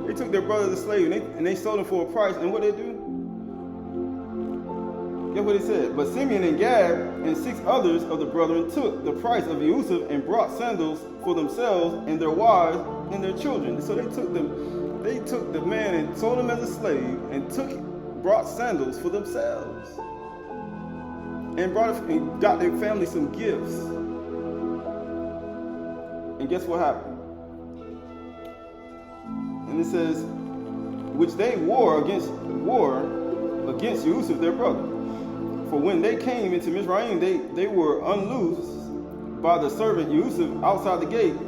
They took their brother as a slave and they sold him for a price. And what did they do? Guess what it said? "But Simeon and Gad and 6 others of the brethren took the price of Yusuf and brought sandals for themselves and their wives and their children." So they took the man and sold him as a slave and brought sandals for themselves and got their family some gifts. And guess what happened? And it says, "Which they war against Yusuf their brother. For when they came into Mizraim, they were unloosed by the servant Yusuf outside the gate.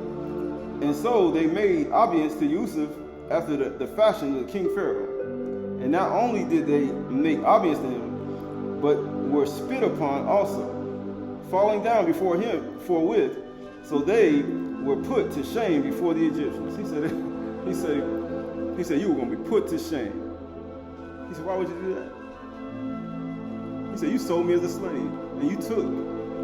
And so they made obedience to Yusuf after the fashion of the king Pharaoh. And not only did they make obedience to him, but were spit upon also, falling down before him forthwith. So they were put to shame before the Egyptians." He said, "You were going to be put to shame." He said, "Why would you do that?" He said, "You sold me as a slave, and you took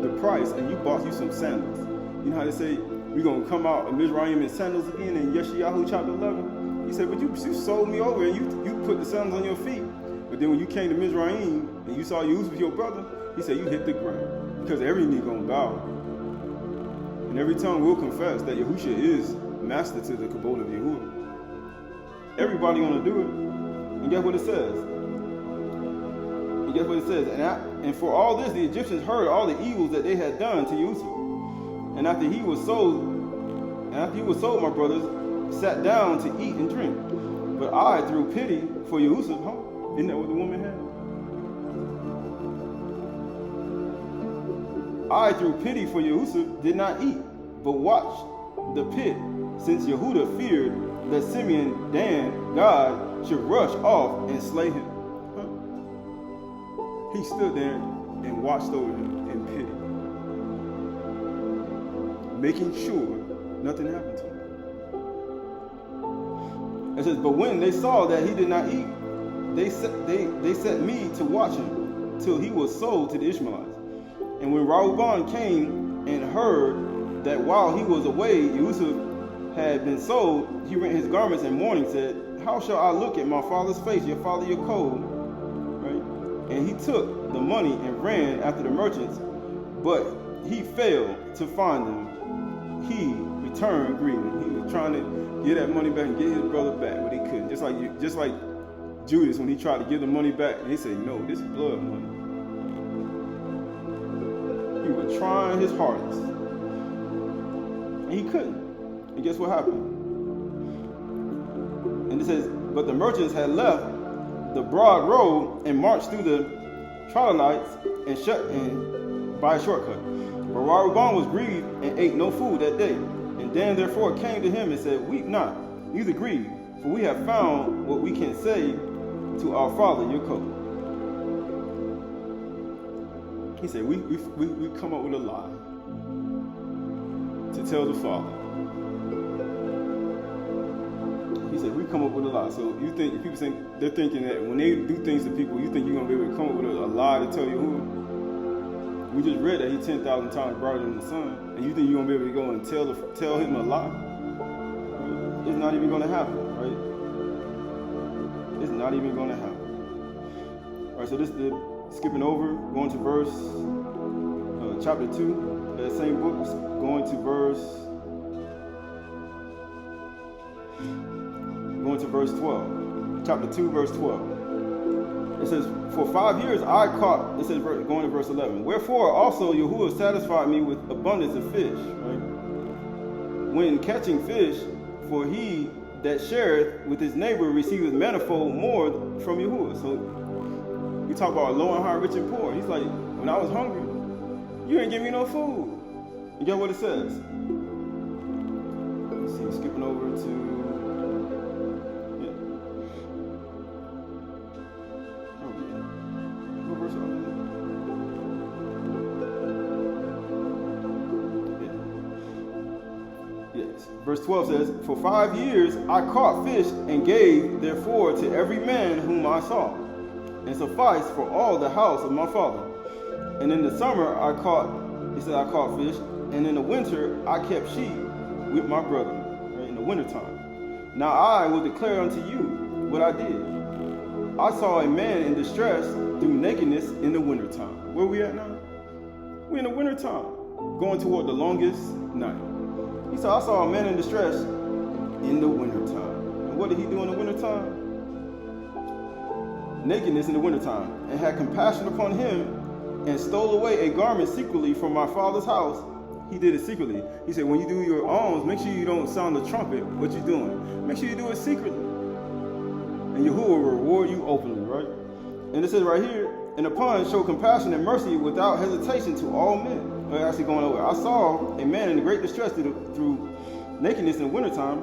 the price, and you bought you some sandals." You know how they say, we're going to come out of Mizraim in sandals again in Yeshayahu chapter 11? He said, "But you sold me over, and you put the sandals on your feet. But then when you came to Mizraim, and you saw Yusuf with your brother," he said, "you hit the ground. Because every knee going to bow. And every tongue will confess that Yahushua is master to the kabod of Yahuwah." Everybody going to do it. And guess what it says? And for all this, the Egyptians heard all the evils that they had done to Yusuf. And after he was sold, my brothers sat down to eat and drink. But I, through pity for Yusuf, isn't that what the woman had? "I, through pity for Yusuf, did not eat, but watched the pit, since Yehuda feared that Simeon, Dan, God should rush off and slay him." He stood there and watched over him in pity, making sure nothing happened to him. It says, "But when they saw that he did not eat, they set me to watch him till he was sold to the Ishmaelites. And when Rehoboam came and heard that while he was away, Yusuf had been sold, he rent his garments in mourning, said, how shall I look at my father's face? Your father, you're cold. Right? And he took the money and ran after the merchants, but he failed to find them. He returned grieving. He was trying to get that money back and get his brother back, but he couldn't. Just like Judas, when he tried to give the money back, and he said, no, this is blood money. He was trying his hardest, and he couldn't. And guess what happened? And it says, but the merchants had left the broad road and marched through the Chdsh and by a shortcut. But Rehoboam was grieved and ate no food that day. And Dan therefore came to him and said, weep not, neither grieve, for we have found what we can say to our father, your coat. He said, we come up with a lie to tell the father. He said, we come up with a lie. So you think, people think, they're thinking that when they do things to people, you think you're going to be able to come up with a lie to tell you who? We just read that he's 10,000 times brighter than the sun. And you think you're going to be able to go and tell him a lie? Right? It's not even going to happen, right? It's not even going to happen. All right, so this is the skipping over, going to verse, chapter 2, that same book, going to verse 12. Chapter 2, verse 12. It says, for 5 years I caught, it says, going to verse 11. Wherefore also Yahuwah satisfied me with abundance of fish, right? When catching fish, for he that shareth with his neighbor receiveth manifold more from Yahuwah. So we talk about low and high, rich and poor. He's like, when I was hungry, you didn't give me no food. You get what it says? Let's see, skipping over to verse 12 says, for 5 years I caught fish and gave therefore to every man whom I saw, and sufficed for all the house of my father. And in the summer I caught fish, and in the winter I kept sheep with my brother, right, in the wintertime. Now I will declare unto you what I did. I saw a man in distress through nakedness in the wintertime. Where we at now? We're in the wintertime, going toward the longest night. He said, I saw a man in distress in the wintertime. And what did he do in the wintertime? Nakedness in the wintertime, and had compassion upon him, and stole away a garment secretly from my father's house. He did it secretly. He said, when you do your alms, make sure you don't sound the trumpet. What you doing? Make sure you do it secretly. And Yahuwah will reward you openly, right? And it says right here, and upon show compassion and mercy without hesitation to all men. Actually going over. I saw a man in great distress through nakedness in the wintertime,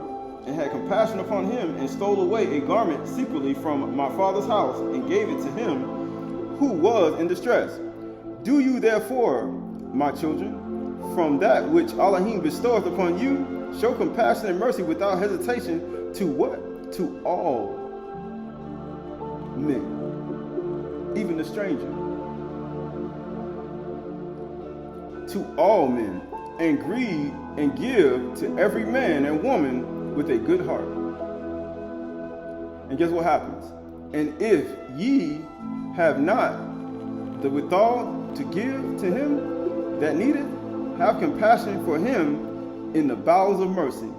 and had compassion upon him, and stole away a garment secretly from my father's house, and gave it to him who was in distress. Do you therefore, my children, from that which Elohim bestoweth upon you, show compassion and mercy without hesitation to what? To all men, even the stranger. To all men, and greed and give to every man and woman with a good heart. And guess what happens? And if ye have not the withal to give to him that needeth, have compassion for him in the bowels of mercy.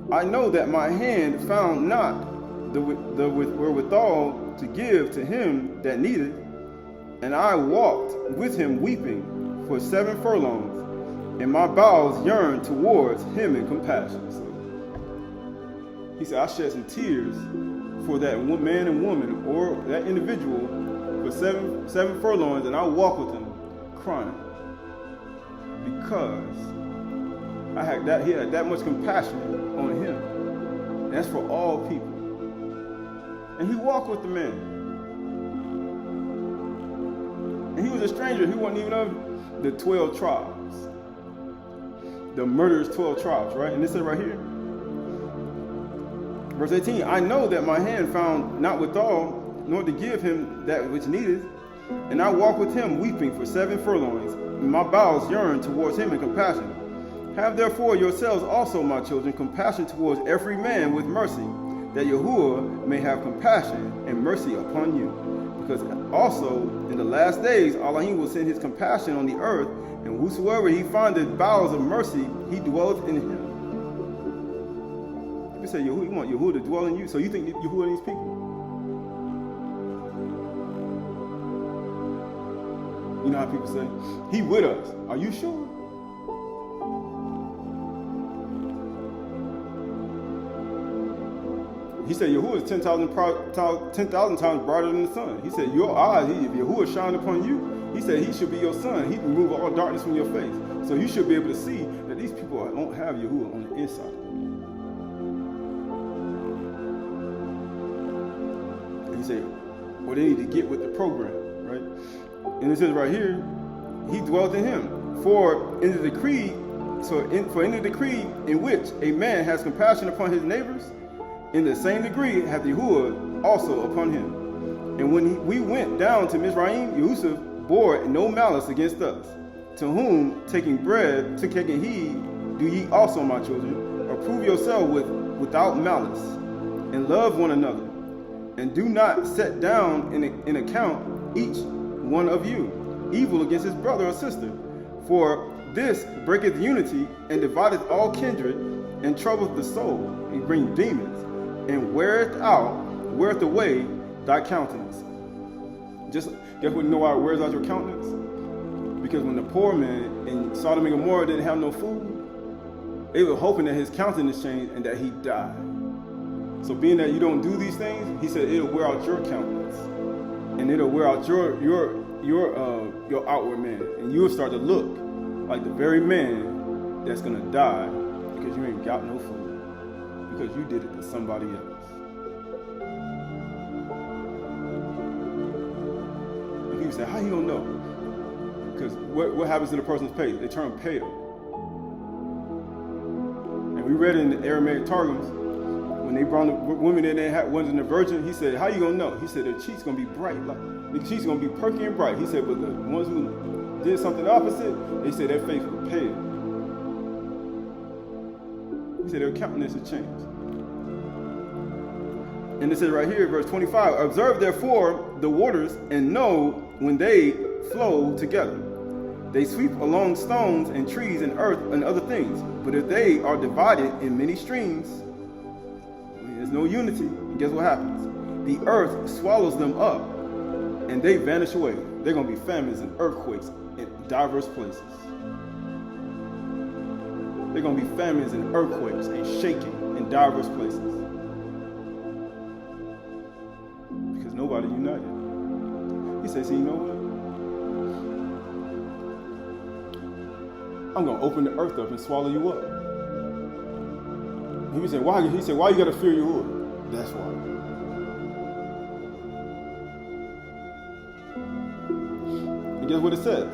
I know that my hand found not the wherewithal to give to him that needeth, and I walked with him weeping for 7 furlongs, and my bowels yearned towards him in compassion. So he said, I shed some tears for that man and woman, or that individual, for seven furlongs, and I walked with him crying, because he had that much compassion on him. And that's for all people. And he walked with the man. And he was a stranger. He wasn't even of the 12 tribes. The murderous 12 tribes, right? And this is right here. Verse 18, I know that my hand found not withal, nor to give him that which needed. And I walked with him weeping for 7 furlongs. And my bowels yearned towards him in compassion. Have therefore yourselves also, my children, compassion towards every man with mercy, that Yahuwah may have compassion and mercy upon you. Because also in the last days Elohim will send his compassion on the earth, and whosoever he findeth bowels of mercy, he dwelleth in him. People say, Yahuwah, you want Yahuwah to dwell in you? So you think Yahuwah needs people? You know how people say, he with us. Are you sure? He said, Yahuwah is 10,000 times brighter than the sun. He said, your eyes, if Yahuwah shine upon you, he said he should be your sun. He can remove all darkness from your face. So you should be able to see that these people don't have Yahuwah on the inside. And he said, well, they need to get with the program, right? And it says right here, he dwelt in him. For in the decree in which a man has compassion upon his neighbors, in the same degree hath Yahuwah also upon him. And when we went down to Mizraim, Yusuf bore no malice against us, to whom taking heed, do ye also, my children, approve yourselves without malice, and love one another, and do not set down in account each one of you evil against his brother or sister, for this breaketh unity, and divideth all kindred, and troubleth the soul, and bring demons, and weareth away thy countenance. Just guess what? You know why it wears out your countenance? Because when the poor man in Sodom and Gomorrah didn't have no food, they were hoping that his countenance changed and that he died. So being that you don't do these things, he said it'll wear out your countenance, and it'll wear out your outward man, and you'll start to look like the very man that's gonna die because you ain't got no food, because you did it to somebody else. And people say, how you don't know? Because what happens in a person's face? They turn pale. And we read in the Aramaic Targums, when they brought the women in there wasn't a virgin, he said, how you gonna know? He said, their cheeks gonna be bright, like the cheeks gonna be perky and bright. He said, but the ones who did something opposite, they said their face was pale. He said their countenance had changed. And it says right here, verse 25, observe therefore the waters, and know when they flow together. They sweep along stones and trees and earth and other things. But if they are divided in many streams, there's no unity. And guess what happens? The earth swallows them up, and they vanish away. They're going to be famines and earthquakes in diverse places. They're going to be famines and earthquakes and shaking in diverse places. Because nobody united. He says, you know what? I'm going to open the earth up and swallow you up. He said, why? He said, why you got to fear Yahuwah? That's why. And guess what it says?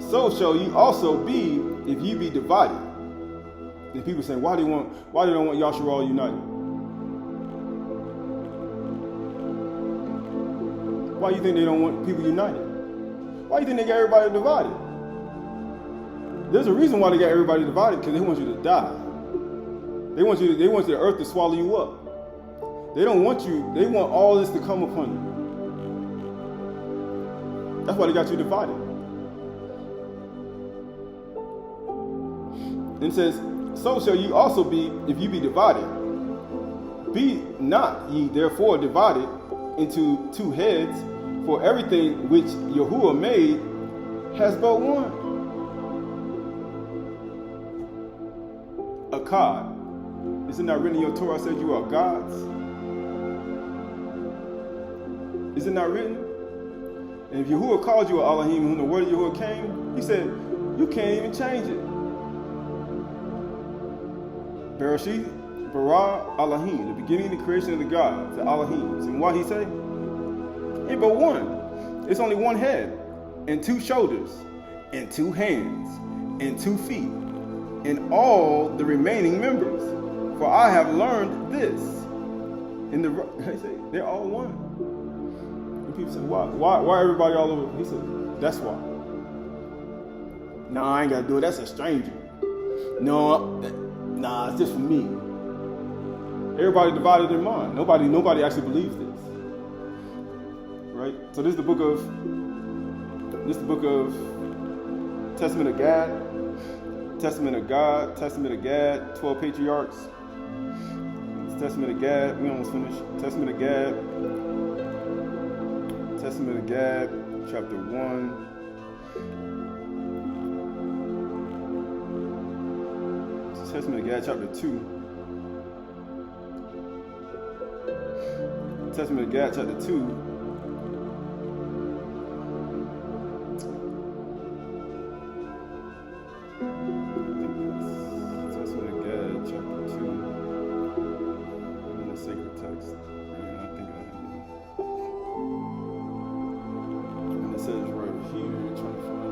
So shall ye also be if ye be divided. And people say, why they don't want Yahshua all united? Why do you think they don't want people united? Why do you think they got everybody divided? There's a reason why they got everybody divided, because they want you to die. They want the earth to swallow you up. They don't want you, they want all this to come upon you. That's why they got you divided. And it says, so shall ye also be if ye be divided. Be not ye therefore divided into two heads, for everything which Yahuwah made has but one. Akkad. Is it not written in your Torah said you are gods? Is it not written? And if Yahuwah called you Elohim, when the word of Yahuwah came, he said, you can't even change it. Bereshit, bara Elohim, the beginning of the creation of the gods, the Elohims. And what he say? Ain't but one. It's only one head, and two shoulders, and two hands, and 2 feet, and all the remaining members. For I have learned this. They say they're all one. And people say, why everybody all over? He said, that's why. No, I ain't gotta do it. That's a stranger. No, nah, it's just for me. Everybody divided their mind. Nobody actually believes this. Right? So this is the book of Testament of Gad, Testament of God, Testament of Gad, 12 patriarchs. It's Testament of Gad, we almost finished. Testament of Gad, chapter 1. Testament of Gad, chapter 2. Testament of Gad, chapter 2. Testament of Gad, chapter 2. In the sacred text. And it says right here, trying to find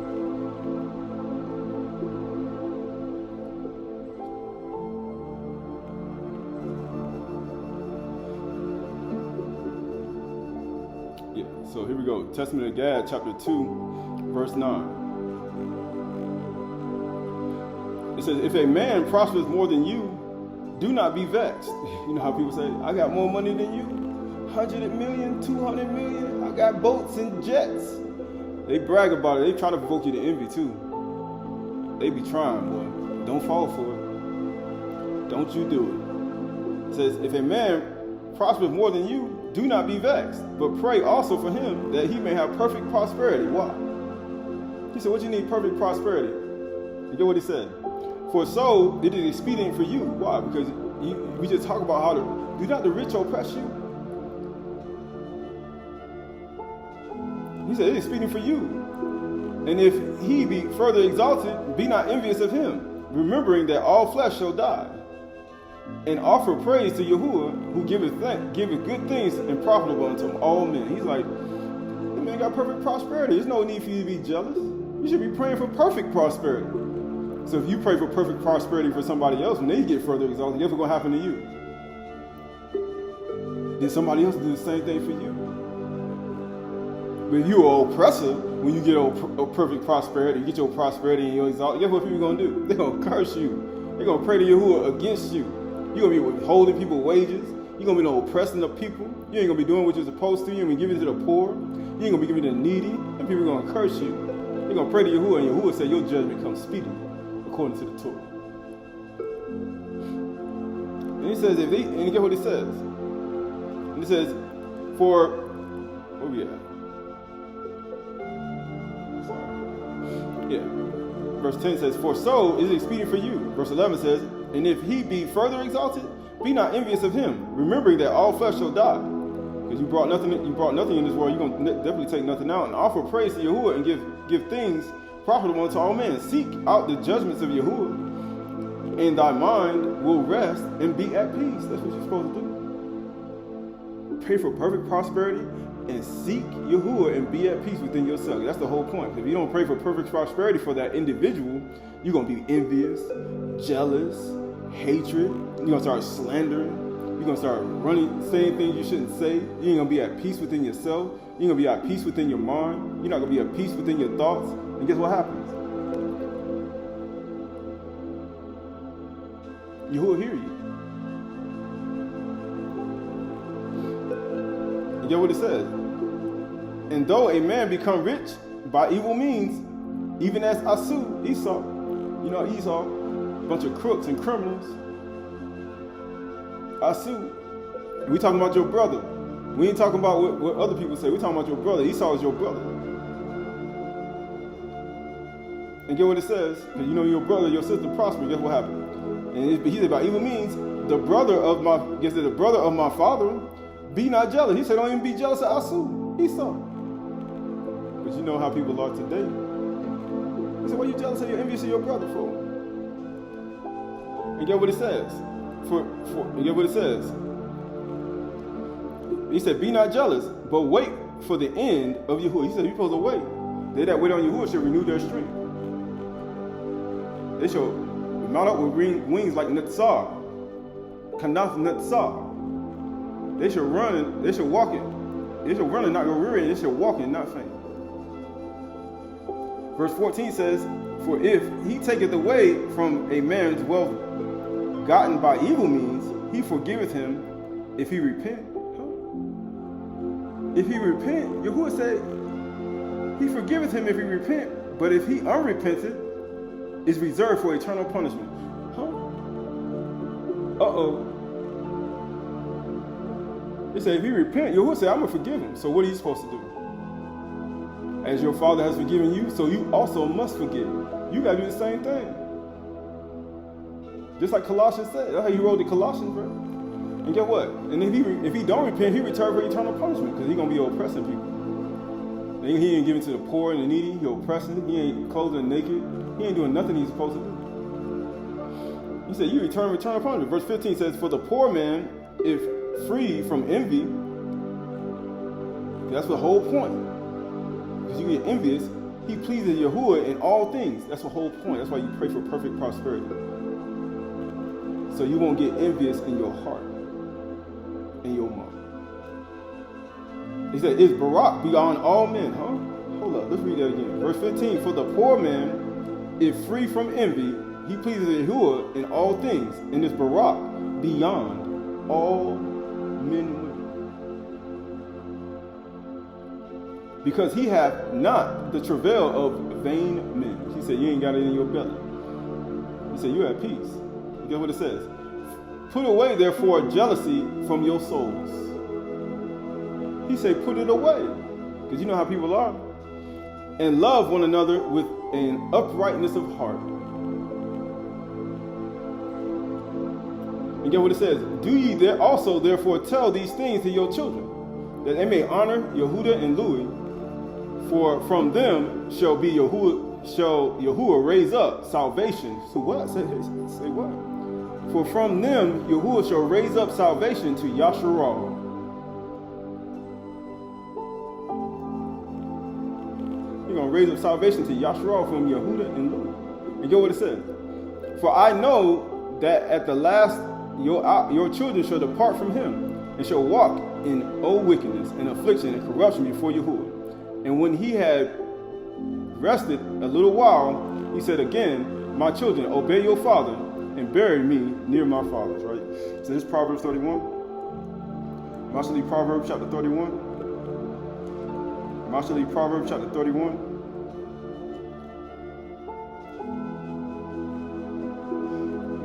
So here we go. Testament of Gad, chapter 2, verse 9. It says, if a man prospers more than you, do not be vexed. You know how people say, I got more money than you. 100 million, 200 million. I got boats and jets. They brag about it. They try to provoke you to envy too. They be trying, boy. Don't fall for it. Don't you do it. It says, if a man prospers more than you, do not be vexed, but pray also for him that he may have perfect prosperity. Why? He said, what you need? Perfect prosperity. You get what he said? For so it is expedient for you. Why? Because we just talk about how to do not the rich oppress you. He said, it is expedient for you. And if he be further exalted, be not envious of him, remembering that all flesh shall die. And offer praise to Yahuwah, who giveth good things and profitable unto all men. He's like, the man got perfect prosperity. There's no need for you to be jealous. You should be praying for perfect prosperity. So if you pray for perfect prosperity for somebody else, when they get further exalted, guess what's going to happen to you? Then somebody else do the same thing for you. But if you're an oppressor, when you get a perfect prosperity, you get your prosperity and you're exalted, guess what people are going to do? They're going to curse you. They're going to pray to Yahuwah against you. You're going to be withholding people wages. You're going to be oppressing the people. You ain't going to be doing what you're supposed to. You're going to be giving to the poor. You ain't going to be giving to the needy. And people are going to curse you. They're going to pray to Yahuwah, and Yahuwah say your judgment comes speedily, according to the Torah. And he says, and you get what he says. And he says, where we at? Yeah. Verse 10 says, for so is it expedient for you. Verse 11 says, and if he be further exalted, be not envious of him, remembering that all flesh shall die. Because you brought nothing in this world, you're going to definitely take nothing out. And offer praise to Yahuwah and give things profitable unto all men. Seek out the judgments of Yahuwah, and thy mind will rest and be at peace. That's what you're supposed to do. Pray for perfect prosperity and seek Yahuwah and be at peace within yourself. That's the whole point. If you don't pray for perfect prosperity for that individual, you're going to be envious, jealous, hatred. You're going to start slandering. You're going to start saying things you shouldn't say. You ain't going to be at peace within yourself. You're going to be at peace within your mind. You're not going to be at peace within your thoughts. And guess what happens? Yahuwah hear you. And get what it says. And though a man become rich by evil means, even as Esau, you know Esau, a bunch of crooks and criminals. We talking about your brother. We ain't talking about what other people say. We talking about your brother. Esau is your brother. And get what it says. Because you know your brother, your sister prosper. Guess what happened? And he said by evil means, the brother of my father, be not jealous. He said, don't even be jealous of Esau. But you know how people are today. He said, what are you jealous of? You're envious of your brother for? And get what it says. And get what it says. He said, be not jealous, but wait for the end of Yahuwah. He said, you're supposed to wait. They that wait on Yahuwah shall renew their strength. They shall mount up with wings like Natsar. Qahalath Natsar. They shall run and they shall walk it. They shall run and not go weary, and they shall walk and not faint. Verse 14 says, for if he taketh away from a man's wealth gotten by evil means, he forgiveth him if he repent. If he repent, Yahuwah said, he forgiveth him if he repent, but if he unrepented, is reserved for eternal punishment. He said, if he repent, Yahuwah said, I'm going to forgive him. So what are you supposed to do? As your Father has forgiven you, so you also must forgive. You got to do the same thing. Just like Colossians said. That's how he wrote the Colossians, bro. And get what? And if he don't repent, he return for eternal punishment, because he's going to be oppressing people. And he ain't giving to the poor and the needy. He oppressing. He ain't clothing the naked. He ain't doing nothing he's supposed to do. He said, you return for eternal punishment. Verse 15 says, for the poor man, if free from envy, that's the whole point. Because you get envious, he pleases Yahuwah in all things. That's the whole point. That's why you pray for perfect prosperity. So you won't get envious in your heart, in your mind. He said, is Barak beyond all men? Hold up, let's read that again. Verse 15, for the poor man, if free from envy, he pleases Yahuwah in all things, and is Barak beyond all men and women. Because he hath not the travail of vain men. He said, you ain't got it in your belly. He said, you at peace. Guess what it says? Put away, therefore, jealousy from your souls. He said, put it away. Because you know how people are. And love one another with an uprightness of heart. And get what it says? Do ye there also therefore tell these things to your children, that they may honor Yehuda and Louis, for from them shall Yahuwah raise up salvation. So what? Say what? For from them Yahuwah shall raise up salvation to Yasharal. He's going to raise up salvation to Yasharal from Yehuda and Louis. And get what it says? For I know that at the last your children shall depart from him, and shall walk in old wickedness and affliction and corruption before Yahuwah. And when he had rested a little while, he said again, my children, obey your father, and bury me near my fathers. Right? So this is Proverbs 31. Mostly Proverbs chapter 31. Mostly Proverbs chapter 31.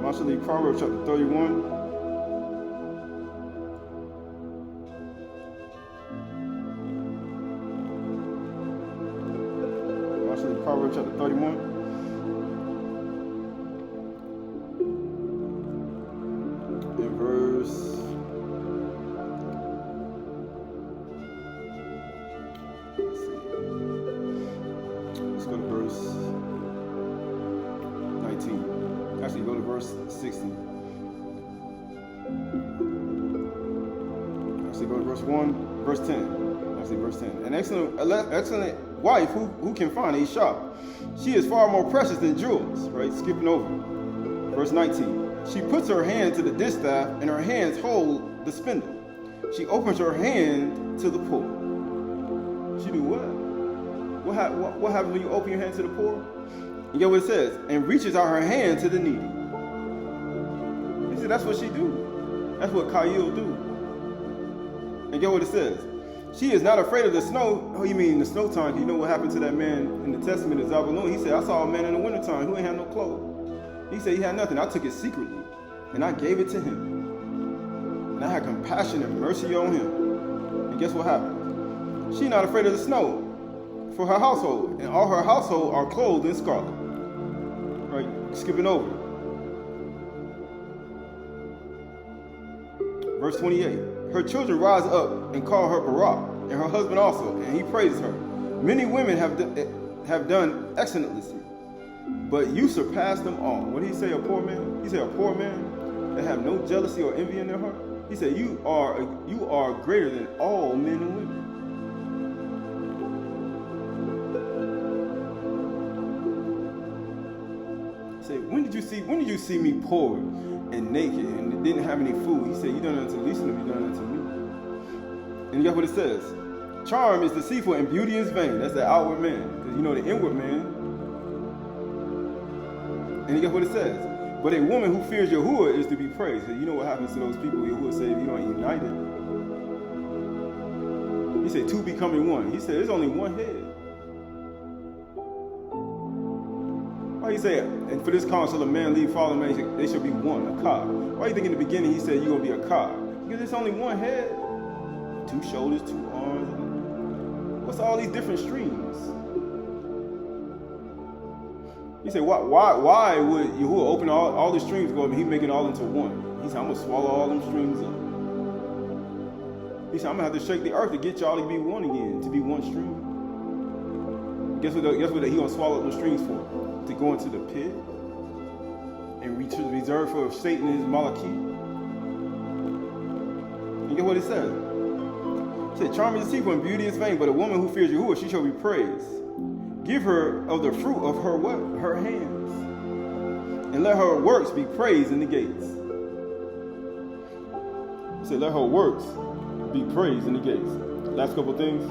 Mostly Proverbs chapter 31. Proverbs chapter 31. In verse, let's go to verse 19. Actually, go to verse 16. Actually, go to verse 1, verse 10. Actually, verse 10. An excellent wife who can find a shop. She is far more precious than jewels. Right? Skipping over. Verse 19. She puts her hand to the distaff, and her hands hold the spindle. She opens her hand to the poor. She do what? What happens when you open your hand to the poor? You get what it says? And reaches out her hand to the needy. You see, that's what she do. That's what Kayil do. And get what it says? She is not afraid of the snow. Oh, you mean the snow time? You know what happened to that man in the Testament of Zabulon? He said, I saw a man in the wintertime who ain't had no clothes. He said he had nothing. I took it secretly, and I gave it to him. And I had compassion and mercy on him. And guess what happened? She's not afraid of the snow for her household, and all her household are clothed in scarlet. Right? Skipping over. Verse 28. Her children rise up and call her Barak, and her husband also, and he praises her. Many women have done excellently, but you surpass them all. What did he say, a poor man? He said, a poor man that have no jealousy or envy in their heart. He said, you are greater than all men and women. He said, when did you see me poor and naked and didn't have any food? He said, you done unto least of them, you done unto me. And you got what it says. Charm is deceitful and beauty is vain. That's the outward man. Because you know the inward man, And guess what it says? But a woman who fears Yahuwah is to be praised. So you know what happens to those people Yahuwah said if you aren't united? He said two becoming one. He said there's only one head. Why he say, and for this cause shall a man leave father and man, they shall be one, a Qah. Why you think in the beginning he said you're going to be a Qah? Because there's only one head. Two shoulders, two arms. What's all these different streams? He said, why would Yahuwah open all the streams go up and he make it all into one? He said, I'm going to swallow all them streams up. He said, I'm going to have to shake the earth to get y'all to be one again, to be one stream. Guess what he going to swallow up the streams for? To go into the pit and reserve for Satan and his Malachim. And guess what it says? It said, charm is deceitful and beauty is vain, but a woman who fears Yahuwah, she shall be praised. Give her of the fruit of her what? Her hands. And let her works be praised in the gates. It said, let her works be praised in the gates. Last couple things.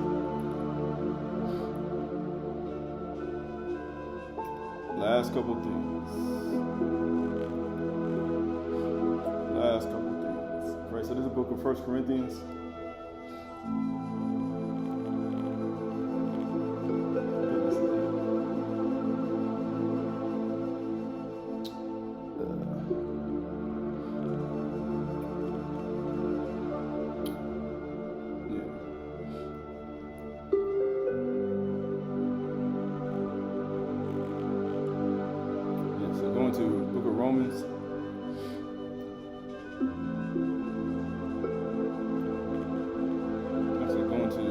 Last couple things. Right, so this is the book of 1 Corinthians. To book of Romans. Actually going to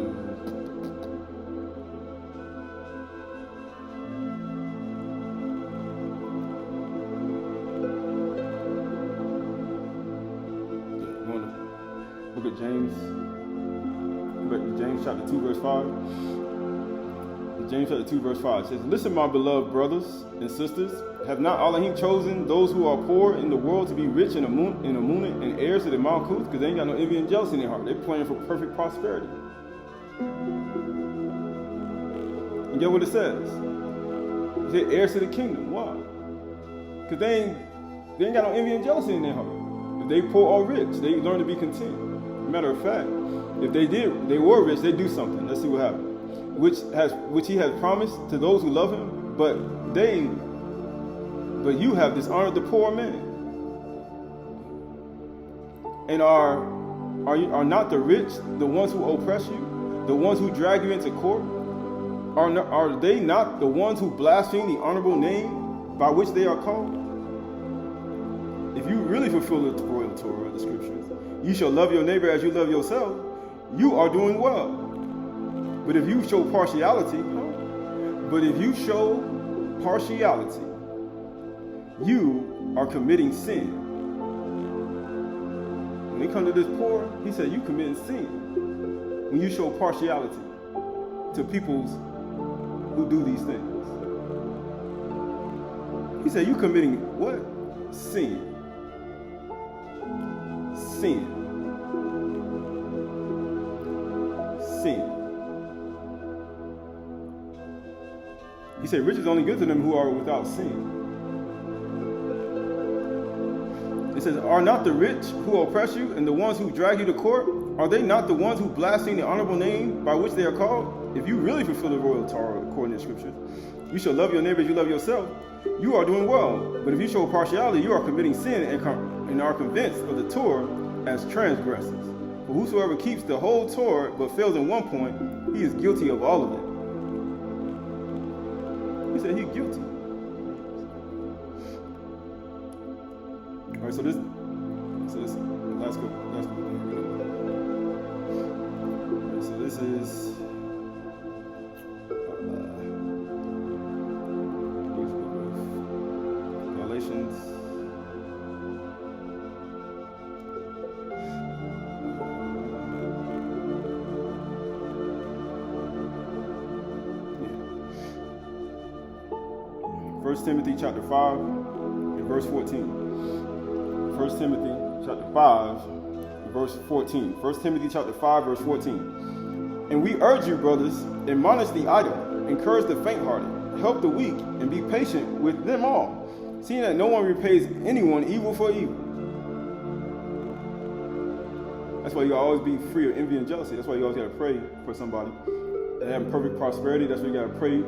book of James. James chapter 2 verse 5. James chapter 2 verse 5 says, listen, my beloved brothers and sisters, have not Elohim chosen those who are poor in the world to be rich in Amunah and heirs to the Malkuth? Because they ain't got no envy and jealousy in their heart. They're playing for perfect prosperity. And get what it says. It says heirs to the kingdom. Why? Because they ain't got no envy and jealousy in their heart. If they poor or rich, they learn to be content. Matter of fact, if they were rich, they do something. Let's see what happens. Which he has promised to those who love him, but you have dishonored the poor man. And are not the rich the ones who oppress you, the ones who drag you into court? Are they not the ones who blaspheme the honorable name by which they are called? If you really fulfill the royal Torah of the scriptures, you shall love your neighbor as you love yourself, you are doing well. But if you show partiality, you are committing sin. When it comes to this poor, he said you committing sin when you show partiality to people who do these things. He said you committing what? Sin. Sin. He said, rich is only good to them who are without sin. It says, are not the rich who oppress you and the ones who drag you to court, are they not the ones who blaspheme the honorable name by which they are called? If you really fulfill the royal Torah according to the scriptures, you shall love your neighbor as you love yourself, you are doing well. But if you show partiality, you are committing sin and are convinced of the Torah as transgressors. For whosoever keeps the whole Torah but fails in one point, he is guilty of all of it. He said he's guilty. All right, so this last couple things. Right, so this is Galatians. First Timothy chapter 5 and verse 14. 1 Timothy chapter 5 verse 14. 1 Timothy chapter 5 verse 14. And we urge you, brothers, admonish the idle, encourage the faint-hearted, help the weak, and be patient with them all. seeing that no one repays anyone evil for evil. That's why you always be free of envy and jealousy. That's why you always got to pray for somebody and have perfect prosperity. That's why you got to pray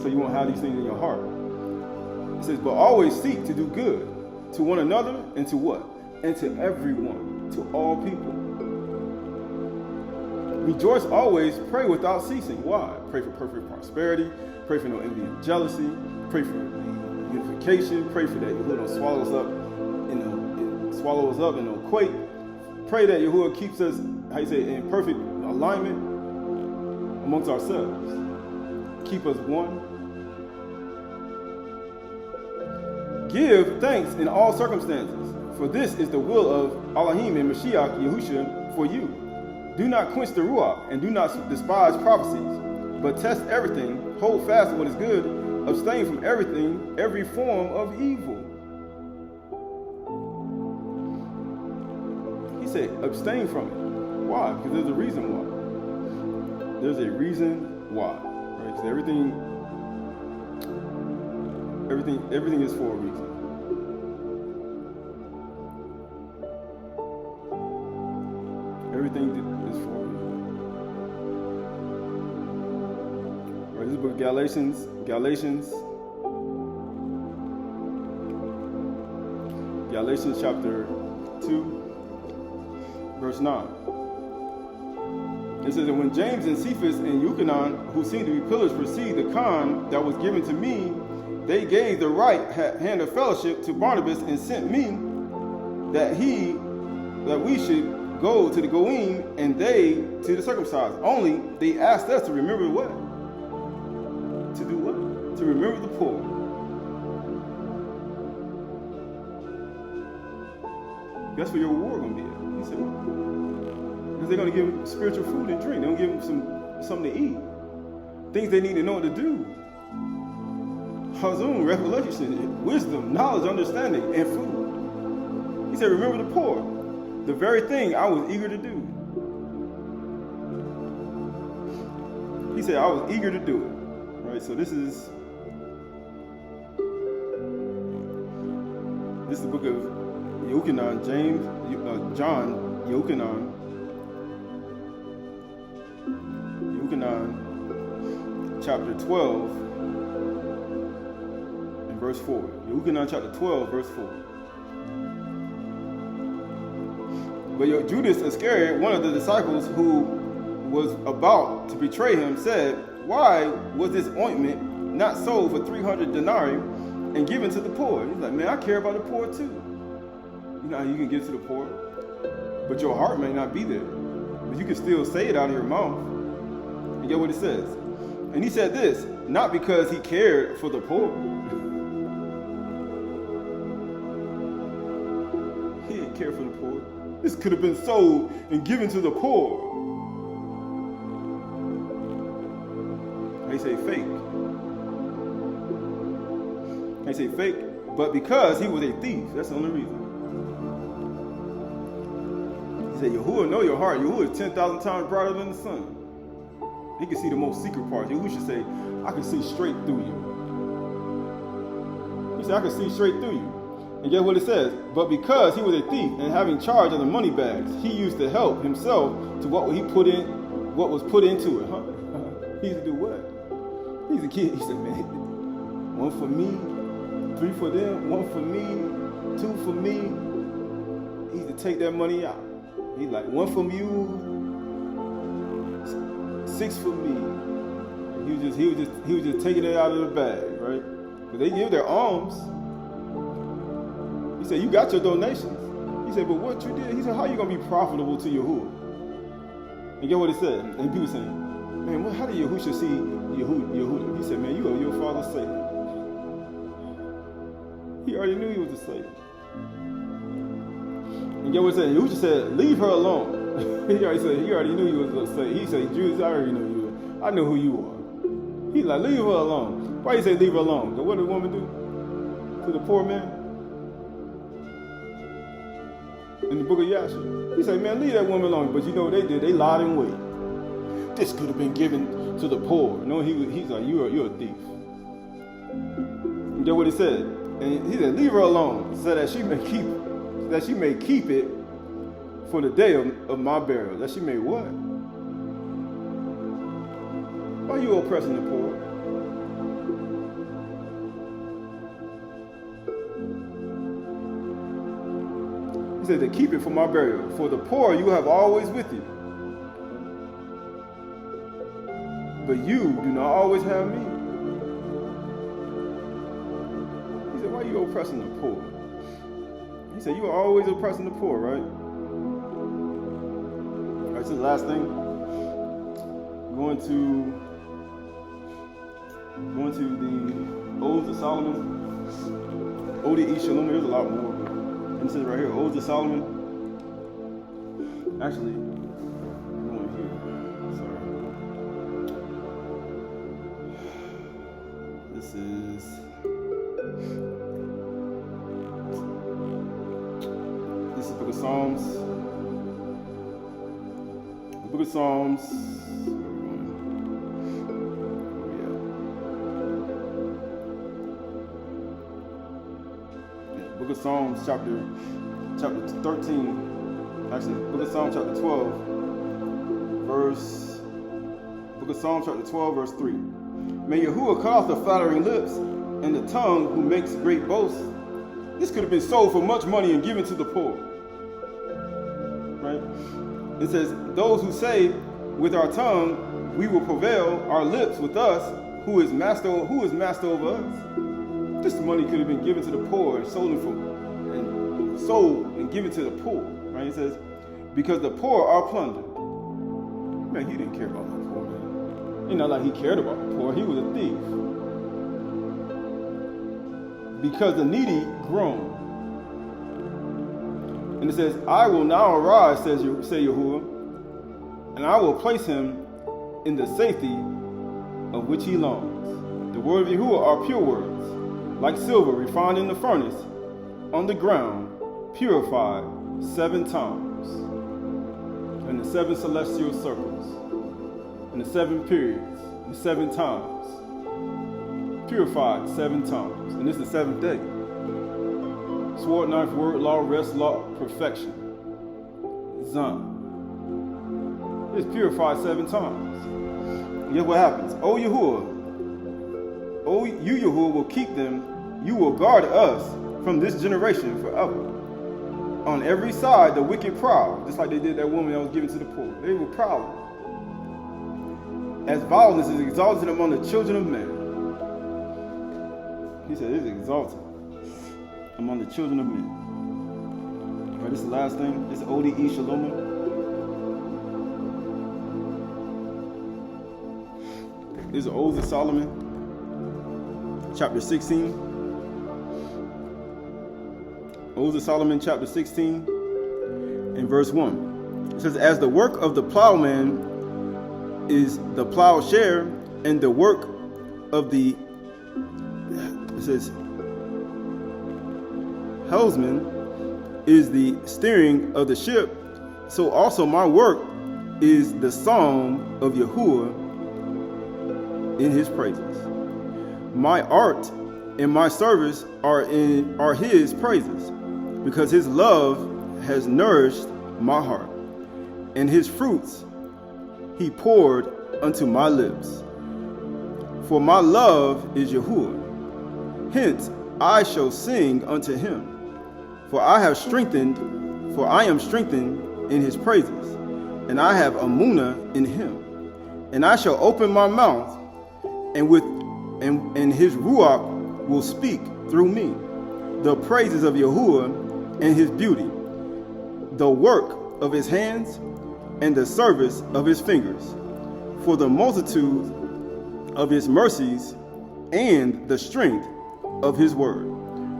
so you won't have these things in your heart. It says, but always seek to do good to one another and to what? And to everyone, to all people. Rejoice always, pray without ceasing. Why? Pray for perfect prosperity, pray for no envy and jealousy, pray for unification, pray for that Yahuwah don't swallow us up and no quake. Pray that Yahuwah keeps us, in perfect alignment amongst ourselves. Keep us one. Give thanks in all circumstances, for this is the will of Elohim and Mashiach Yahushua for you. Do not quench the Ruach, and do not despise prophecies, but test everything, hold fast to what is good, abstain from every form of evil. He said, abstain from it. Why? Because there's a reason why. There's a reason why. Right? Because everything is for a reason. Everything is for a reason. Right, this is the book of Galatians chapter 2, verse 9. It says that when James and Cephas and Euchanan, who seemed to be pillars, perceived the con that was given to me, they gave the right hand of fellowship to Barnabas and sent me that we should go to the Goyim and they to the circumcised. Only they asked us to remember what? To do what? To remember the poor. That's where your reward going to be at. He said, what? Because they're going to give them spiritual food and drink. They're going to give them something to eat. Things they need to know what to do. Hazum, revelation, wisdom, knowledge, understanding, and food. He said, remember the poor. The very thing I was eager to do. He said, I was eager to do it. Right? So this is the book of Yochanan, John, Yochanan, chapter 12, and verse 4. Yochanan chapter 12, verse 4. But Judas Iscariot, one of the disciples who was about to betray him, said, why was this ointment not sold for 300 denarii and given to the poor? He's like, man, I care about the poor too. You know how you can give to the poor? But your heart may not be there. But you can still say it out of your mouth. And get what it says. And he said this, not because he cared for the poor. He didn't care for the poor. This could have been sold and given to the poor. They say fake. They say fake, but because he was a thief, that's the only reason. He said, Yahuwah know your heart. Yahuwah is 10,000 times brighter than the sun. He can see the most secret parts. Yahuwah should say, I can see straight through you. He said, I can see straight through you. And guess what it says? But because he was a thief and having charge of the money bags, he used to help himself to what was put into it. Huh? He used to do what? He's a kid. He said, man, 1 for me, 3 for them, 1 for me, 2 for me. He used to take that money out. He's like, 1 from you, 6 for me. He was just taking it out of the bag, right? Because they give their alms. He said, you got your donations. He said, but what you did? He said, how are you going to be profitable to Yahuwah? And get what it said? And people saying, man, how did Yahushua see Yahudah? He said, man, you are your father's Satan. He already knew he was a Satan. And get what it said? Yahushua said, leave her alone. He already knew he was a Satan. He said, Jews, I already know you. I know who you are. He's like, leave her alone. Why you say leave her alone? Because what did the woman do to the poor man? In the book of Yasha. He said, man, leave that woman alone. But you know what they did? They lied in wait. This could have been given to the poor. No, he's like, you're a thief. And get what it said? And he said, leave her alone, so that she may keep it for the day of my burial. That she may what? Why are you oppressing the poor? He said, to keep it for my burial. For the poor you have always with you, but you do not always have me. He said, why are you oppressing the poor? He said, you are always oppressing the poor, right? All right, so the last thing. Going to the Odes of Solomon. Chdsh. There's a lot more, but this is right here, Odes of Solomon. Actually, going here. Sorry. This is the Book of Psalms. The Book of Psalms. Book of Psalms chapter 13. Actually, Book of Psalms chapter 12, Book of Psalms chapter 12, verse 3. May Yahuwah cut off the flattering lips and the tongue who makes great boasts. This could have been sold for much money and given to the poor. Right? It says, those who say with our tongue we will prevail, our lips with us, who is master over us. This money could have been given to the poor and sold and given to the poor. Right? It says, because the poor are plundered. Man, he didn't care about the poor, man. It's not like he cared about the poor. He was a thief. Because the needy groan. And it says, I will now arise, say Yahuwah, and I will place him in the safety of which he longs. The word of Yahuwah are pure words, like silver refined in the furnace, on the ground, purified 7 times, in the 7 celestial circles, in the 7 periods, the 7 times, purified 7 times, and this is the 7th day. Sword, knife, word, law, rest, law, perfection. Zon. It's purified 7 times. Guess what happens? O Yahuwah, you Yahuwah will keep them. You will guard us from this generation forever. On every side, the wicked prowl, just like they did that woman that was given to the poor. They were prowling. As violence is exalted among the children of men. He said, it's exalted among the children of men. All right, this is the last thing. This is Chdsh Shalom. This is Odes of Solomon, chapter 16. Odes of Solomon, chapter 16, and verse 1. It says, as the work of the plowman is the plowshare, and the work of the, it says, helmsman is the steering of the ship, so also my work is the song of Yahuwah in his praises. My art and my service are his praises, because his love has nourished my heart, and his fruits he poured unto my lips. For my love is Yahuwah, hence I shall sing unto him. For I am strengthened in his praises, and I have Amunah in him. And I shall open my mouth, and his Ruach will speak through me, the praises of Yahuwah and his beauty, the work of his hands and the service of his fingers, for the multitude of his mercies and the strength of his word.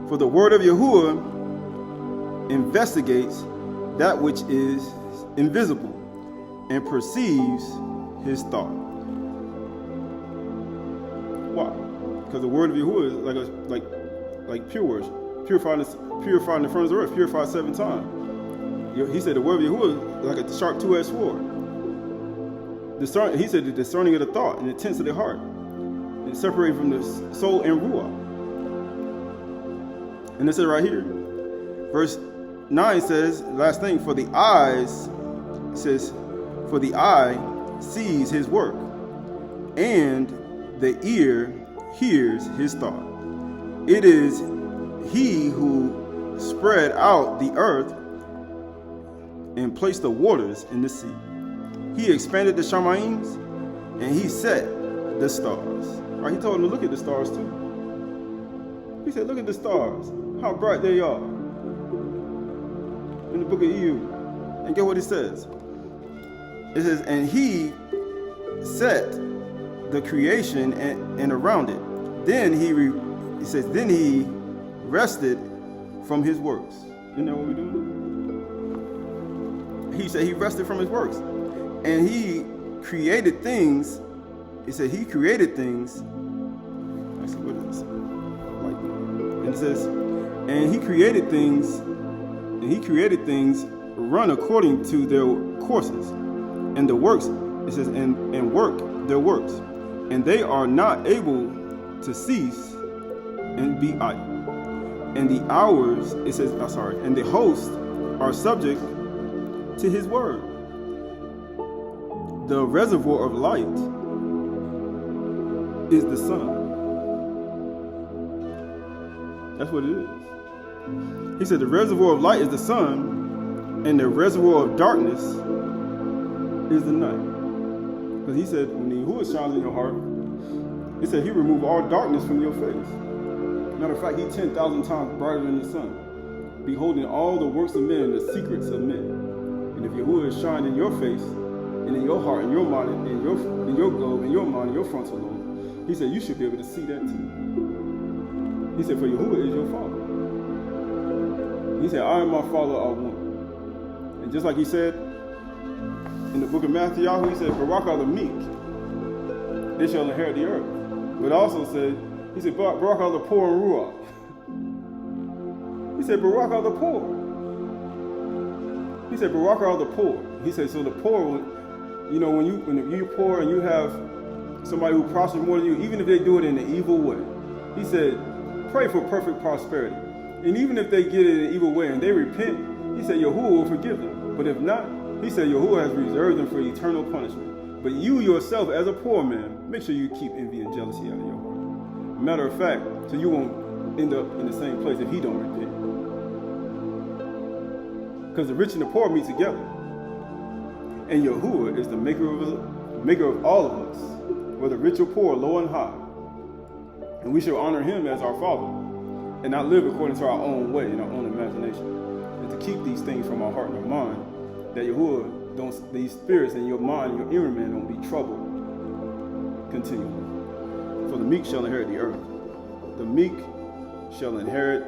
For the word of Yahuwah investigates that which is invisible and perceives his thought. Why? Because the word of Yahuwah is like pure words, purifying the furnace of earth, purified 7 times. He said the word of Yahuwah is like a sharp 2-edged sword. He said the discerning of the thought and the intents of the heart, and separating from the soul and ruach. And it says right here, verse 9 says, last thing, for the eyes, it says, for the eye sees his work, and the ear hears his thought. It is he who spread out the earth and placed the waters in the sea. He expanded the Shamayims, and he set the stars. Right? He told him to look at the stars too. He said, look at the stars, how bright they are. In the book of Iyub. And get what it says. It says, and he set the creation and around it. Then he says, then he rested from his works. Isn't that what we're doing? He said he rested from his works. And he created things. He said he created things. Let's see, what is this? And it says, and he created things run according to their courses. And the works, it says, and work their works. And they are not able to cease and be idle. And the hours, it says, and the hosts are subject to his word. The reservoir of light is the sun. That's what it is. He said the reservoir of light is the sun, and the reservoir of darkness is the night. Because he said, when Yahuwah shines in your heart, he said he removed all darkness from your face. Matter of fact, he 10,000 times brighter than the sun, beholding all the works of men and the secrets of men. And if Yahuwah is shining in your face, and in your heart, in your mind, in your globe, in your mind, in your frontal lobe, he said you should be able to see that too. He said, for Yahuwah is your father. He said, I and my father are one. And just like he said in the book of Matthew, he said, Barach are the meek, they shall inherit the earth. But also said, he said, Barach are the poor in Ruach. He said, Barach are the poor. He said, Barach are the poor. He said, so the poor, you know, when you're poor and you have somebody who prospers more than you, even if they do it in an evil way, he said, pray for perfect prosperity. And even if they get it in an evil way and they repent, he said, Yahuwah will forgive them. But if not, he said, Yahuwah has reserved them for eternal punishment. But you yourself, as a poor man, make sure you keep envy and jealousy out of your heart. Matter of fact, so you won't end up in the same place if he don't repent. Because the rich and the poor meet together. And Yahuwah is the maker of all of us, whether rich or poor, low and high. And we should honor him as our Father and not live according to our own way and our own imagination. And to keep these things from our heart and our mind, that Yahuwah these spirits in your mind, your inner man, don't be troubled continually. For the meek shall inherit the earth. The meek shall inherit